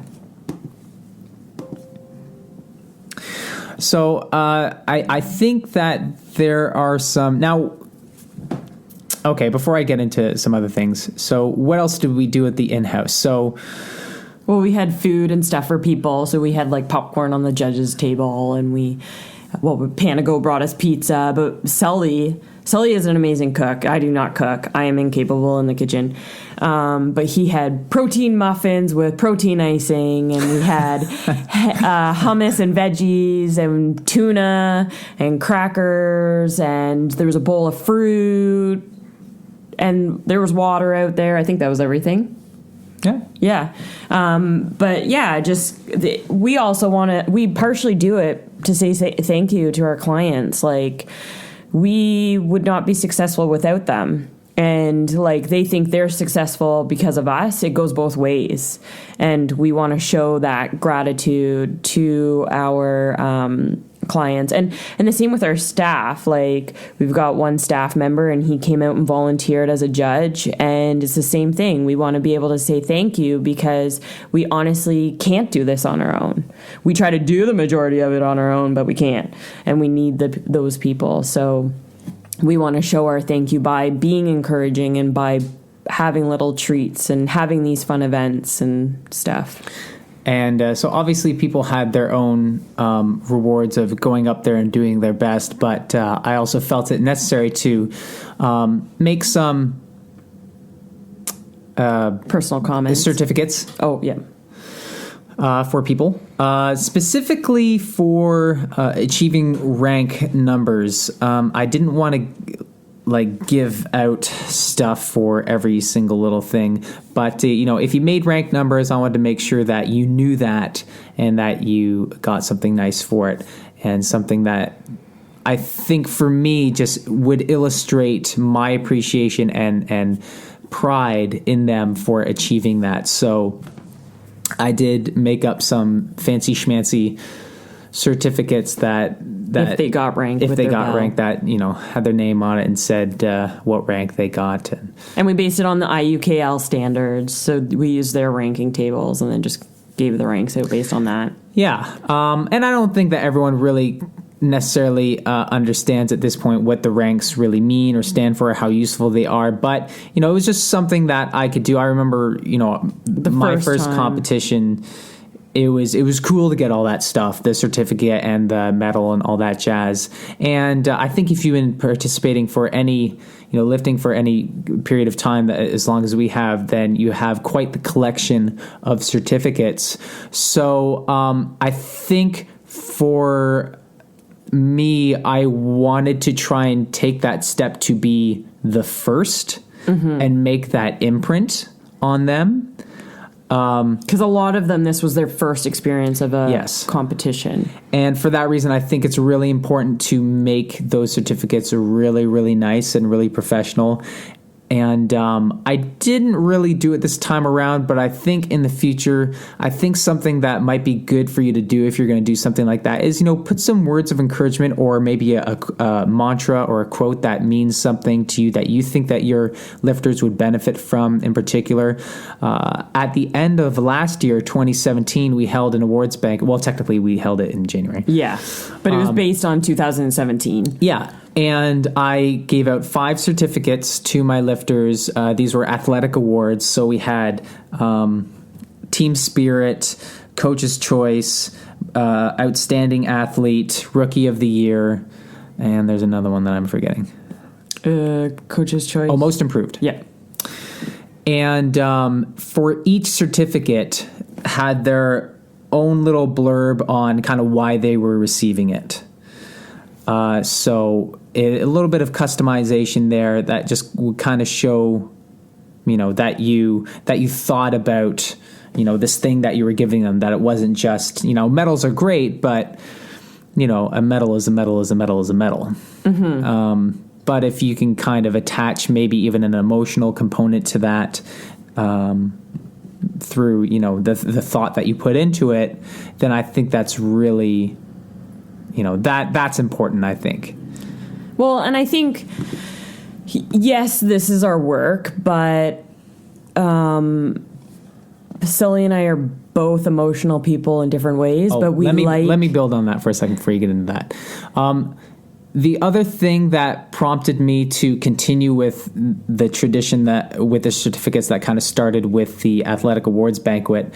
So I think that there are some now. Okay, before I get into some other things, so what else did we do at the in-house? So, well, we had food and stuff for people. So we had like popcorn on the judges' table, and Panago brought us pizza, but Sully is an amazing cook. I do not cook. I am incapable in the kitchen. But he had protein muffins with protein icing, and we had hummus and veggies and tuna and crackers, and there was a bowl of fruit, and there was water out there. I think that was everything. Yeah. But yeah, we also we partially do it to say thank you to our clients. Like, we would not be successful without them. And like they think they're successful because of us. It goes both ways. And we want to show that gratitude to our clients. And the same with our staff. Like we've got one staff member and he came out and volunteered as a judge. And it's the same thing. We want to be able to say thank you because we honestly can't do this on our own. We try to do the majority of it on our own, but we can't. And we need those people. So we want to show our thank you by being encouraging and by having little treats and having these fun events and stuff. And so obviously people had their own rewards of going up there and doing their best, but I also felt it necessary to make some personal comments. Certificates. Oh, yeah. For people, specifically for achieving rank numbers. I didn't want to give out stuff for every single little thing, but if you made rank numbers, I wanted to make sure that you knew that and that you got something nice for it, and something that I think for me just would illustrate my appreciation and pride in them for achieving that. So I did make up some fancy schmancy certificates that if they got ranked, that had their name on it and said what rank they got, and we based it on the IUKL standards. So we used their ranking tables and then just gave the ranks out based on that. Yeah, and I don't think that everyone really necessarily understands at this point what the ranks really mean or stand for, or how useful they are. But it was just something that I could do. I remember my first competition. It was cool to get all that stuff, the certificate and the medal and all that jazz. And I think if you've been participating for any lifting for any period of time, as long as we have, then you have quite the collection of certificates. So I think for me, I wanted to try and take that step to be the first and make that imprint on them. Because a lot of them, this was their first experience of a competition. And for that reason, I think it's really important to make those certificates really, really nice and really professional. And I didn't really do it this time around, but I think in the future, I think something that might be good for you to do if you're going to do something like that is, put some words of encouragement or maybe a mantra or a quote that means something to you that you think that your lifters would benefit from in particular. At the end of last year, 2017, we held an awards bank. Well, technically, we held it in January. Yeah, but it was based on 2017. Yeah. And I gave out 5 certificates to my lifters. These were athletic awards. So we had Team Spirit, Coach's Choice, Outstanding Athlete, Rookie of the Year, and there's another one that I'm forgetting. Coach's Choice. Oh, Most Improved. Yeah. And for each certificate had their own little blurb on kind of why they were receiving it. So a little bit of customization there that just would kind of show, that you thought about, this thing that you were giving them, that it wasn't just, medals are great, but, a medal is a medal is a medal is a medal. Mm-hmm. But if you can kind of attach maybe even an emotional component to that, through, the thought that you put into it, then I think that's really, that's important, I think. Well, and I think, yes, this is our work, but Sully and I are both emotional people in different ways, but let me build on that for a second before you get into that. The other thing that prompted me to continue with the tradition with the certificates that kind of started with the athletic awards banquet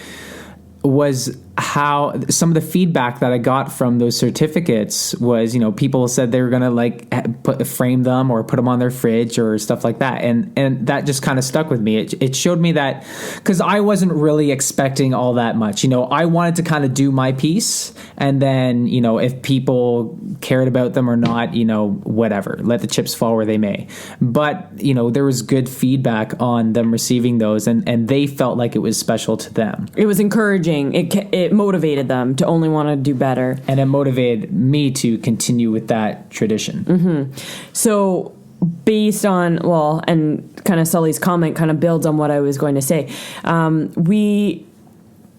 was how some of the feedback that I got from those certificates was, people said they were going to frame them or put them on their fridge or stuff like that. And that just kind of stuck with me. It showed me that, because I wasn't really expecting all that much. I wanted to kind of do my piece, and then, if people cared about them or not, whatever, let the chips fall where they may. But, there was good feedback on them receiving those, and they felt like it was special to them. It was encouraging. It it motivated them to only want to do better. And it motivated me to continue with that tradition. So based on, well, and kind of Sully's comment kind of builds on what I was going to say.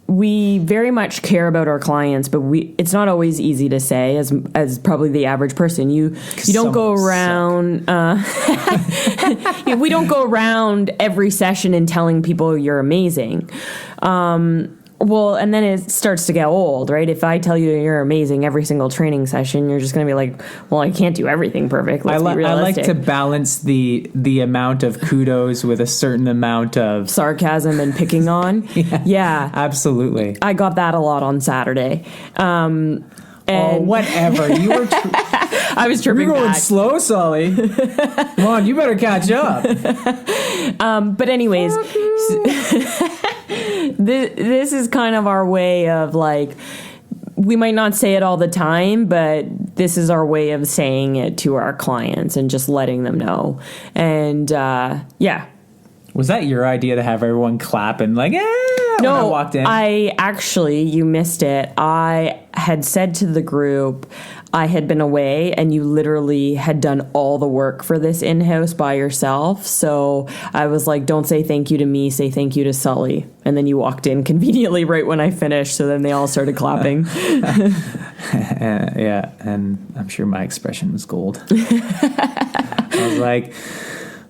We very much care about our clients, but it's not always easy to say as probably the average person. You don't go around we don't go around every session and telling people you're amazing. Well, and then it starts to get old, right? If I tell you you're amazing every single training session, you're just going to be like, well, I can't do everything perfect. Let's be realistic. I like to balance the amount of kudos with a certain amount of sarcasm and picking on. Yeah. Absolutely. I got that a lot on Saturday. And whatever. You were I was tripping You're going back. slow, Sully. Come on, you better catch up. But anyways, this is kind of our way of like, we might not say it all the time, but this is our way of saying it to our clients and just letting them know. And yeah. Was that your idea to have everyone clap and like, when I walked in? You missed it. I had said to the group, I had been away and you literally had done all the work for this in-house by yourself. So I was like, don't say thank you to me, say thank you to Sully. And then you walked in conveniently right when I finished. So then they all started clapping. Yeah, and I'm sure my expression was gold. I was like,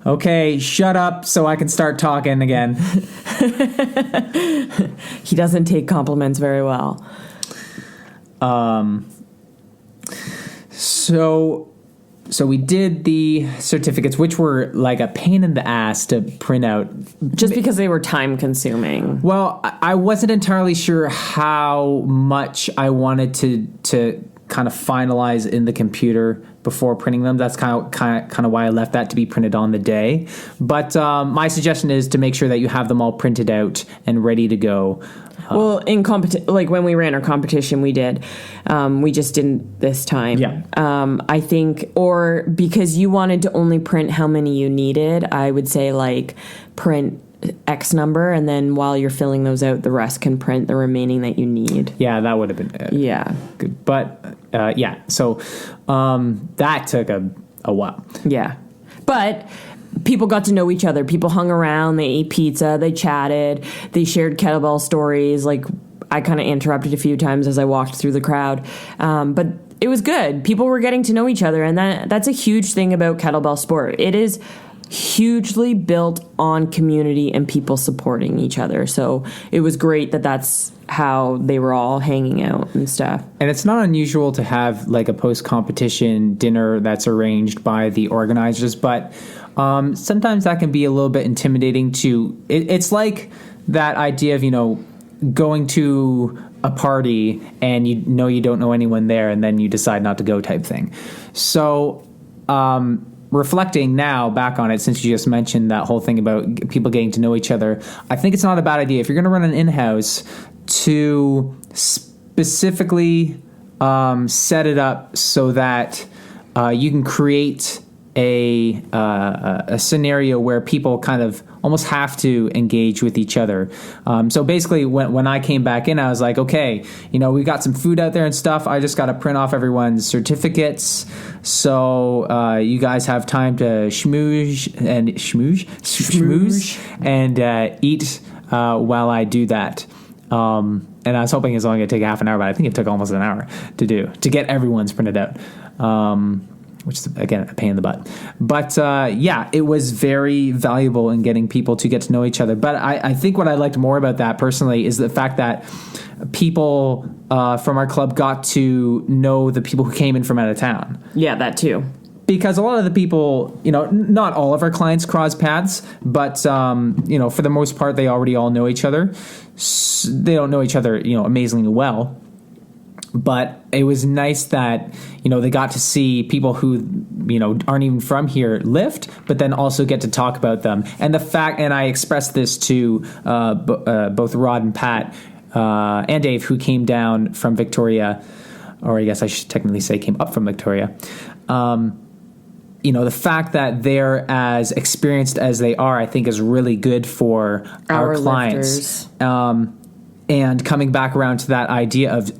okay, shut up so I can start talking again. He doesn't take compliments very well. So we did the certificates, which were like a pain in the ass to print out. Just because they were time consuming. Well, I wasn't entirely sure how much I wanted to kind of finalize in the computer before printing them. That's kind of why I left that to be printed on the day. But my suggestion is to make sure that you have them all printed out and ready to go. Well, in like when we ran our competition, we did. We just didn't this time. Yeah. I think, or because you wanted to only print how many you needed, I would say like print X number, and then while you're filling those out, the rest can print the remaining that you need. Yeah, that would have been good. But yeah, so that took a while. Yeah, but people got to know each other. People hung around. They ate pizza. They chatted. They shared kettlebell stories. Like, I kind of interrupted a few times as I walked through the crowd. But it was good. People were getting to know each other. And that's a huge thing about kettlebell sport. It is hugely built on community and people supporting each other. So it was great that that's how they were all hanging out and stuff. And it's not unusual to have like a post-competition dinner that's arranged by the organizers, but sometimes that can be a little bit intimidating to, it's like that idea of, going to a party and you don't know anyone there and then you decide not to go type thing. So, reflecting now back on it, since you just mentioned that whole thing about people getting to know each other, I think it's not a bad idea if you're going to run an in-house to specifically set it up so that you can create a scenario where people kind of almost have to engage with each other. So basically, when I came back in, I was like, okay, we got some food out there and stuff. I just got to print off everyone's certificates, so you guys have time to schmooze and eat while I do that. And I was hoping it was only going to take half an hour, but I think it took almost an hour to get everyone's printed out. Which is, again, a pain in the butt. But, yeah, it was very valuable in getting people to get to know each other. But I think what I liked more about that, personally, is the fact that people from our club got to know the people who came in from out of town. Yeah, that too. Because a lot of the people, not all of our clients cross paths, but, for the most part, they already all know each other. They don't know each other, amazingly well. But it was nice that, they got to see people who, aren't even from here lift, but then also get to talk about them. And the fact, and I expressed this to both Rod and Pat and Dave, who came down from Victoria, or I guess I should technically say came up from Victoria. The fact that they're as experienced as they are, I think is really good for our clients. And coming back around to that idea of,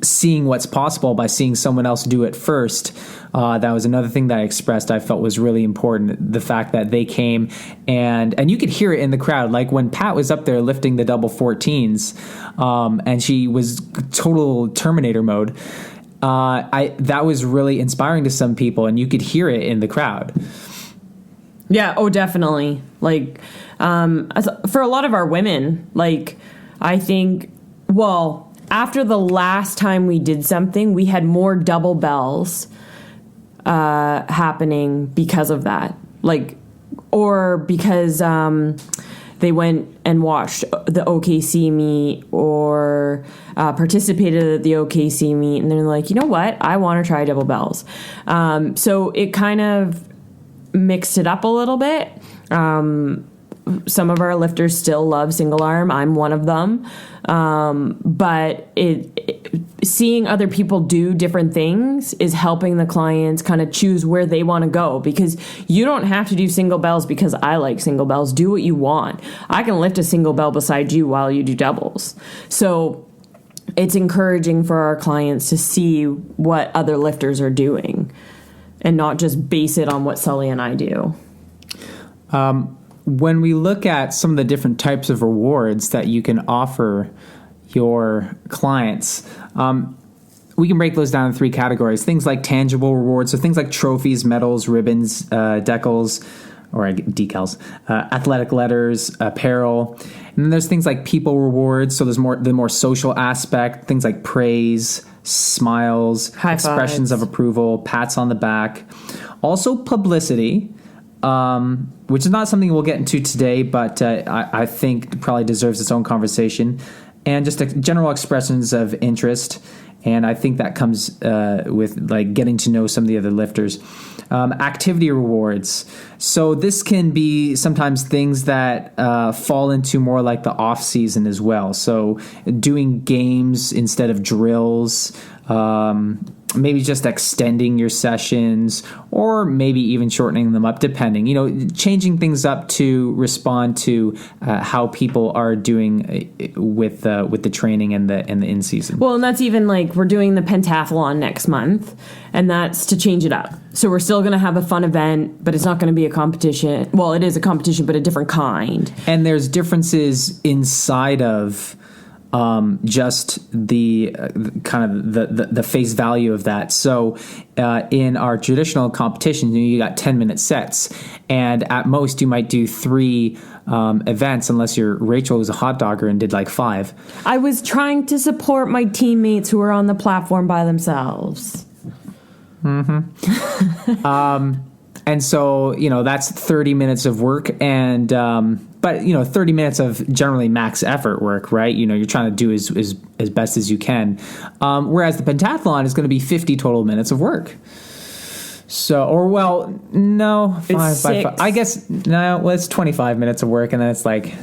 seeing what's possible by seeing someone else do it first. That was another thing that I expressed I felt was really important. The fact that they came and you could hear it in the crowd. Like when Pat was up there lifting the double 14s, and she was total Terminator mode. That was really inspiring to some people, and you could hear it in the crowd. Yeah. Oh, definitely. Like, for a lot of our women, like, I think, after the last time we did something, we had more double bells happening because of that. Like, or because they went and watched the OKC meet or participated at the OKC meet, and they're like, you know what? I want to try double bells. So it kind of mixed it up a little bit. Some of our lifters still love single arm. I'm one of them. But seeing other people do different things is helping the clients kind of choose where they want to go, because you don't have to do single bells because I like single bells. Do what you want. I can lift a single bell beside you while you do doubles. So it's encouraging for our clients to see what other lifters are doing and not just base it on what Sully and I do. When we look at some of the different types of rewards that you can offer your clients, we can break those down in 3 categories. Things like tangible rewards, so things like trophies, medals, ribbons, decals, or decals, athletic letters, apparel. And then there's things like people rewards, so there's the more social aspect, things like praise, smiles, high expressions fives, of approval, pats on the back. Also publicity, which is not something we'll get into today, but I think probably deserves its own conversation, and just general expressions of interest. And I think that comes with like getting to know some of the other lifters. Activity rewards. So this can be sometimes things that fall into more like the off season as well. So doing games instead of drills, maybe just extending your sessions, or maybe even shortening them up, depending, changing things up to respond to how people are doing with the training and the in season. Well, and that's even like we're doing the pentathlon next month, and that's to change it up. So we're still going to have a fun event, but it's not going to be a competition. Well, it is a competition, but a different kind. And there's differences inside of just the kind of the face value of that. So in our traditional competition, you got 10-minute sets, and at most you might do 3 events, unless you're Rachel, who's a hot dogger and did like 5. I was trying to support my teammates who were on the platform by themselves. Mm-hmm. And so, that's 30 minutes of work, and but 30 minutes of generally max effort work, right? You're trying to do as best as you can. Whereas the pentathlon is going to be 50 total minutes of work. So, no, it's 6. I guess it's 25 minutes of work, and then it's like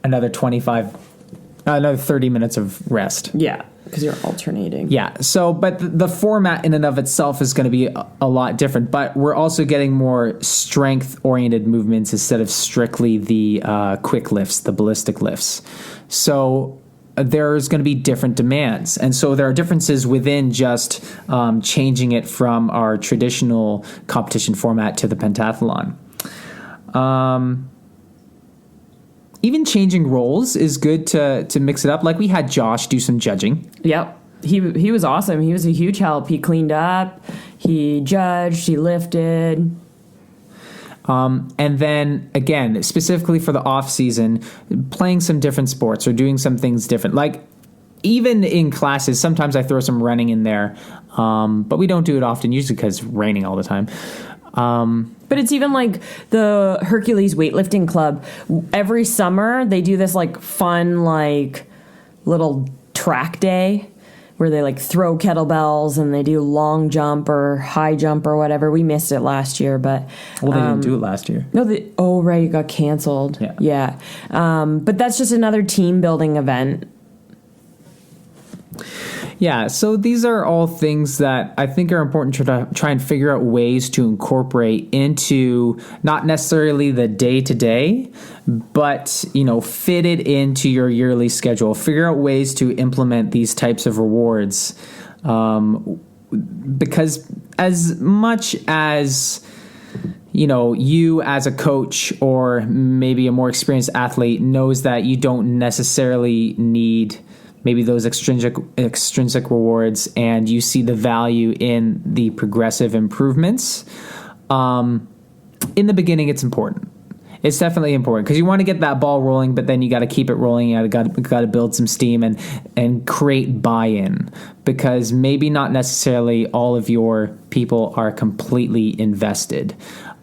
another 30 minutes of rest. Yeah, because you're alternating. Yeah. So, but the format in and of itself is going to be a lot different, but we're also getting more strength-oriented movements instead of strictly the quick lifts, the ballistic lifts. So there's going to be different demands. And so there are differences within just changing it from our traditional competition format to the pentathlon. Even changing roles is good to mix it up. Like we had Josh do some judging. Yep. He was awesome. He was a huge help. He cleaned up, he judged, he lifted. And then, again, specifically for the off-season, playing some different sports or doing some things different. Like, even in classes, sometimes I throw some running in there, but we don't do it often, usually because it's raining all the time. But it's even like the Hercules Weightlifting Club. Every summer, they do this, like, fun, like, little track day where they, like, throw kettlebells and they do long jump or high jump or whatever. We missed it last year, but... Well, they didn't do it last year. No, right, it got canceled. Yeah. But that's just another team-building event. Yeah, so these are all things that I think are important to try and figure out ways to incorporate into not necessarily the day-to-day, but, fit it into your yearly schedule. Figure out ways to implement these types of rewards. Because as much as, you as a coach or maybe a more experienced athlete knows that you don't necessarily need maybe those extrinsic rewards, and you see the value in the progressive improvements. In the beginning, it's important. It's definitely important because you want to get that ball rolling, but then you got to keep it rolling. You got to build some steam and create buy-in, because maybe not necessarily all of your people are completely invested.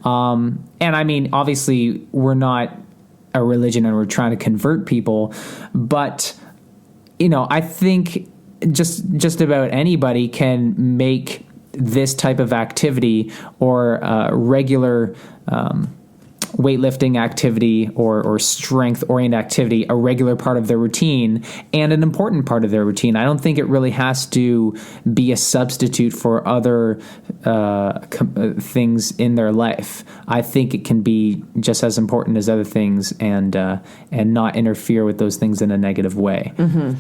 And I mean, obviously, we're not a religion and we're trying to convert people, but I think just about anybody can make this type of activity or regular weightlifting activity or strength-oriented activity a regular part of their routine and an important part of their routine. I don't think it really has to be a substitute for other things in their life. I think it can be just as important as other things and not interfere with those things in a negative way. Mm-hmm.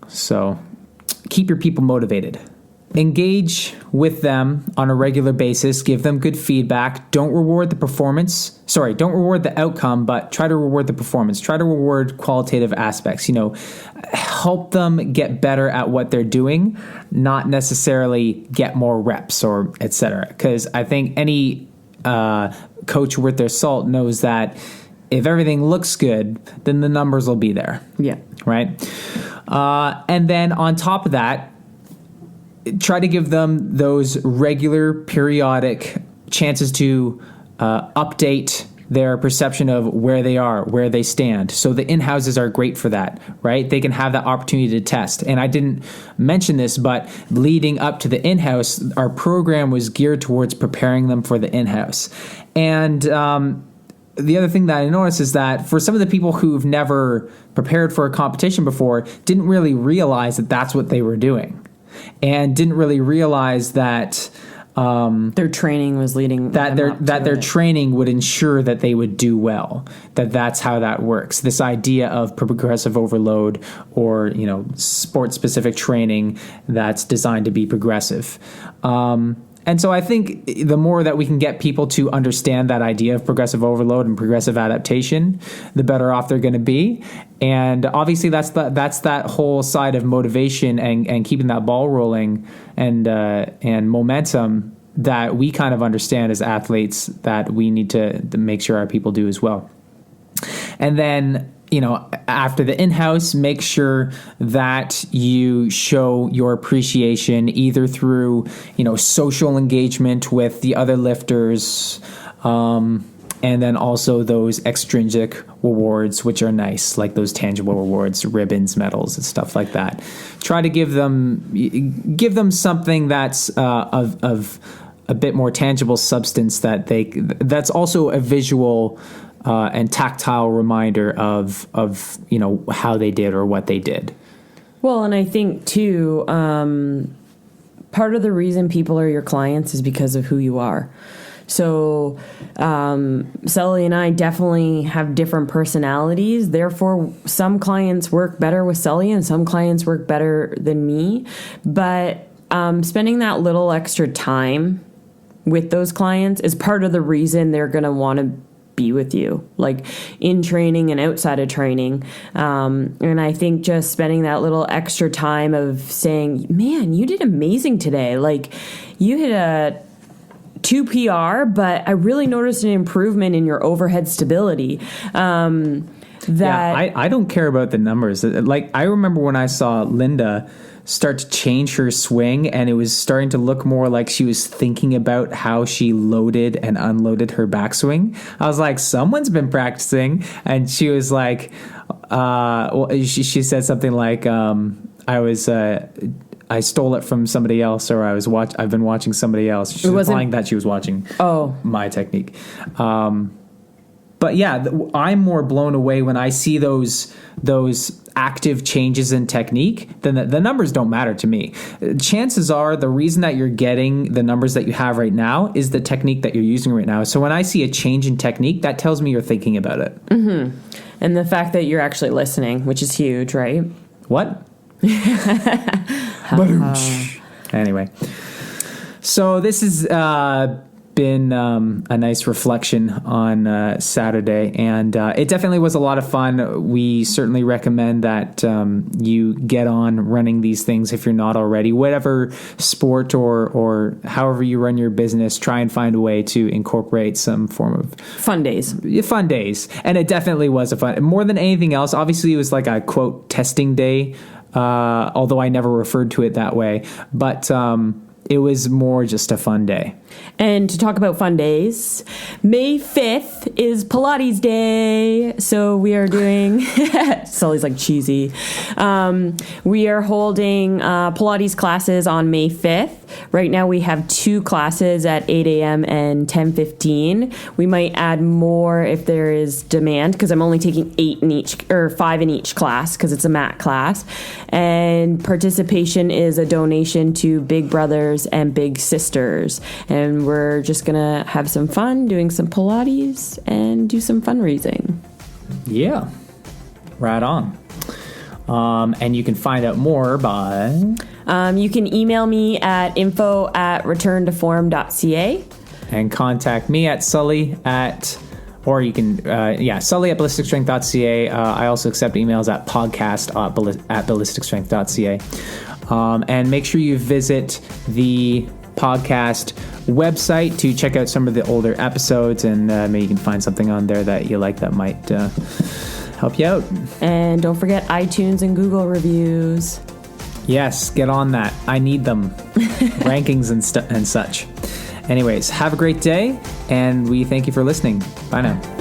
So keep your people motivated. Engage with them on a regular basis. Give them good feedback. Don't reward the outcome, but try to reward the performance. Try to reward qualitative aspects. Help them get better at what they're doing, not necessarily get more reps or et cetera. Because I think any coach worth their salt knows that if everything looks good, then the numbers will be there. Yeah. Right? And then on top of that, try to give them those regular, periodic chances to update their perception of where they are, where they stand. So the in-houses are great for that, right? They can have that opportunity to test. And I didn't mention this, but leading up to the in-house, our program was geared towards preparing them for the in-house. And the other thing that I noticed is that for some of the people who've never prepared for a competition before, didn't really realize that that's what they were doing. And didn't really realize that their training was leading their training would ensure that they would do well. That's how that works. This idea of progressive overload or sport specific training that's designed to be progressive. And so I think the more that we can get people to understand that idea of progressive overload and progressive adaptation, the better off they're going to be. And obviously that's that whole side of motivation and keeping that ball rolling and momentum that we kind of understand as athletes that we need to make sure our people do as well. And then, after the in-house, make sure that you show your appreciation either through, social engagement with the other lifters, and then also those extrinsic rewards, which are nice, like those tangible rewards, ribbons, medals, and stuff like that. Try to give them something that's of a bit more tangible substance that's also a visual and tactile reminder of how they did or what they did. Well, and I think too, part of the reason people are your clients is because of who you are. So Sully and I definitely have different personalities. Therefore, some clients work better with Sully and some clients work better than me. But spending that little extra time with those clients is part of the reason they're going to want to be with you, like in training and outside of training. And I think just spending that little extra time of saying, man, you did amazing today. Like you hit a 2 PR, but I really noticed an improvement in your overhead stability. I don't care about the numbers. Like I remember when I saw Linda start to change her swing and it was starting to look more like she was thinking about how she loaded and unloaded her backswing. I was like, someone's been practicing. And she was like, she said something like, I stole it from somebody else, or I've been watching somebody else. She was implying that she was watching my technique. But yeah, I'm more blown away when I see those active changes in technique. Then the numbers don't matter to me. Chances are the reason that you're getting the numbers that you have right now is the technique that you're using right now. So when I see a change in technique, that tells me you're thinking about it. Mm-hmm. And the fact that you're actually listening, which is huge, right? What? Anyway, so this has been a nice reflection on Saturday, and it definitely was a lot of fun. We certainly recommend that you get on running these things if you're not already. Whatever sport or however you run your business, try and find a way to incorporate some form of fun days. And it definitely was a fun. More than anything else, obviously it was like a quote testing day. Although I never referred to it that way, but it was more just a fun day. And to talk about fun days, May 5th is Pilates Day. So we are doing, Sully's like cheesy. We are holding Pilates classes on May 5th. Right now we have 2 classes at 8 a.m. and 10:15. We might add more if there is demand, because I'm only taking 5 in each class because it's a mat class. And participation is a donation to Big Brothers and Big Sisters. And we're just going to have some fun doing some Pilates and do some fundraising. Yeah. Right on. And you can find out more by... you can email me at info@returntoform.ca. And contact me at Sully Sully@ballisticstrength.ca. I also accept emails at podcast@ballisticstrength.ca. And make sure you visit the podcast website to check out some of the older episodes, and maybe you can find something on there that you like that might help you out. And don't forget iTunes and Google reviews. Yes, get on that. I need them. Rankings and such. Anyways, have a great day, and we thank you for listening. Bye now.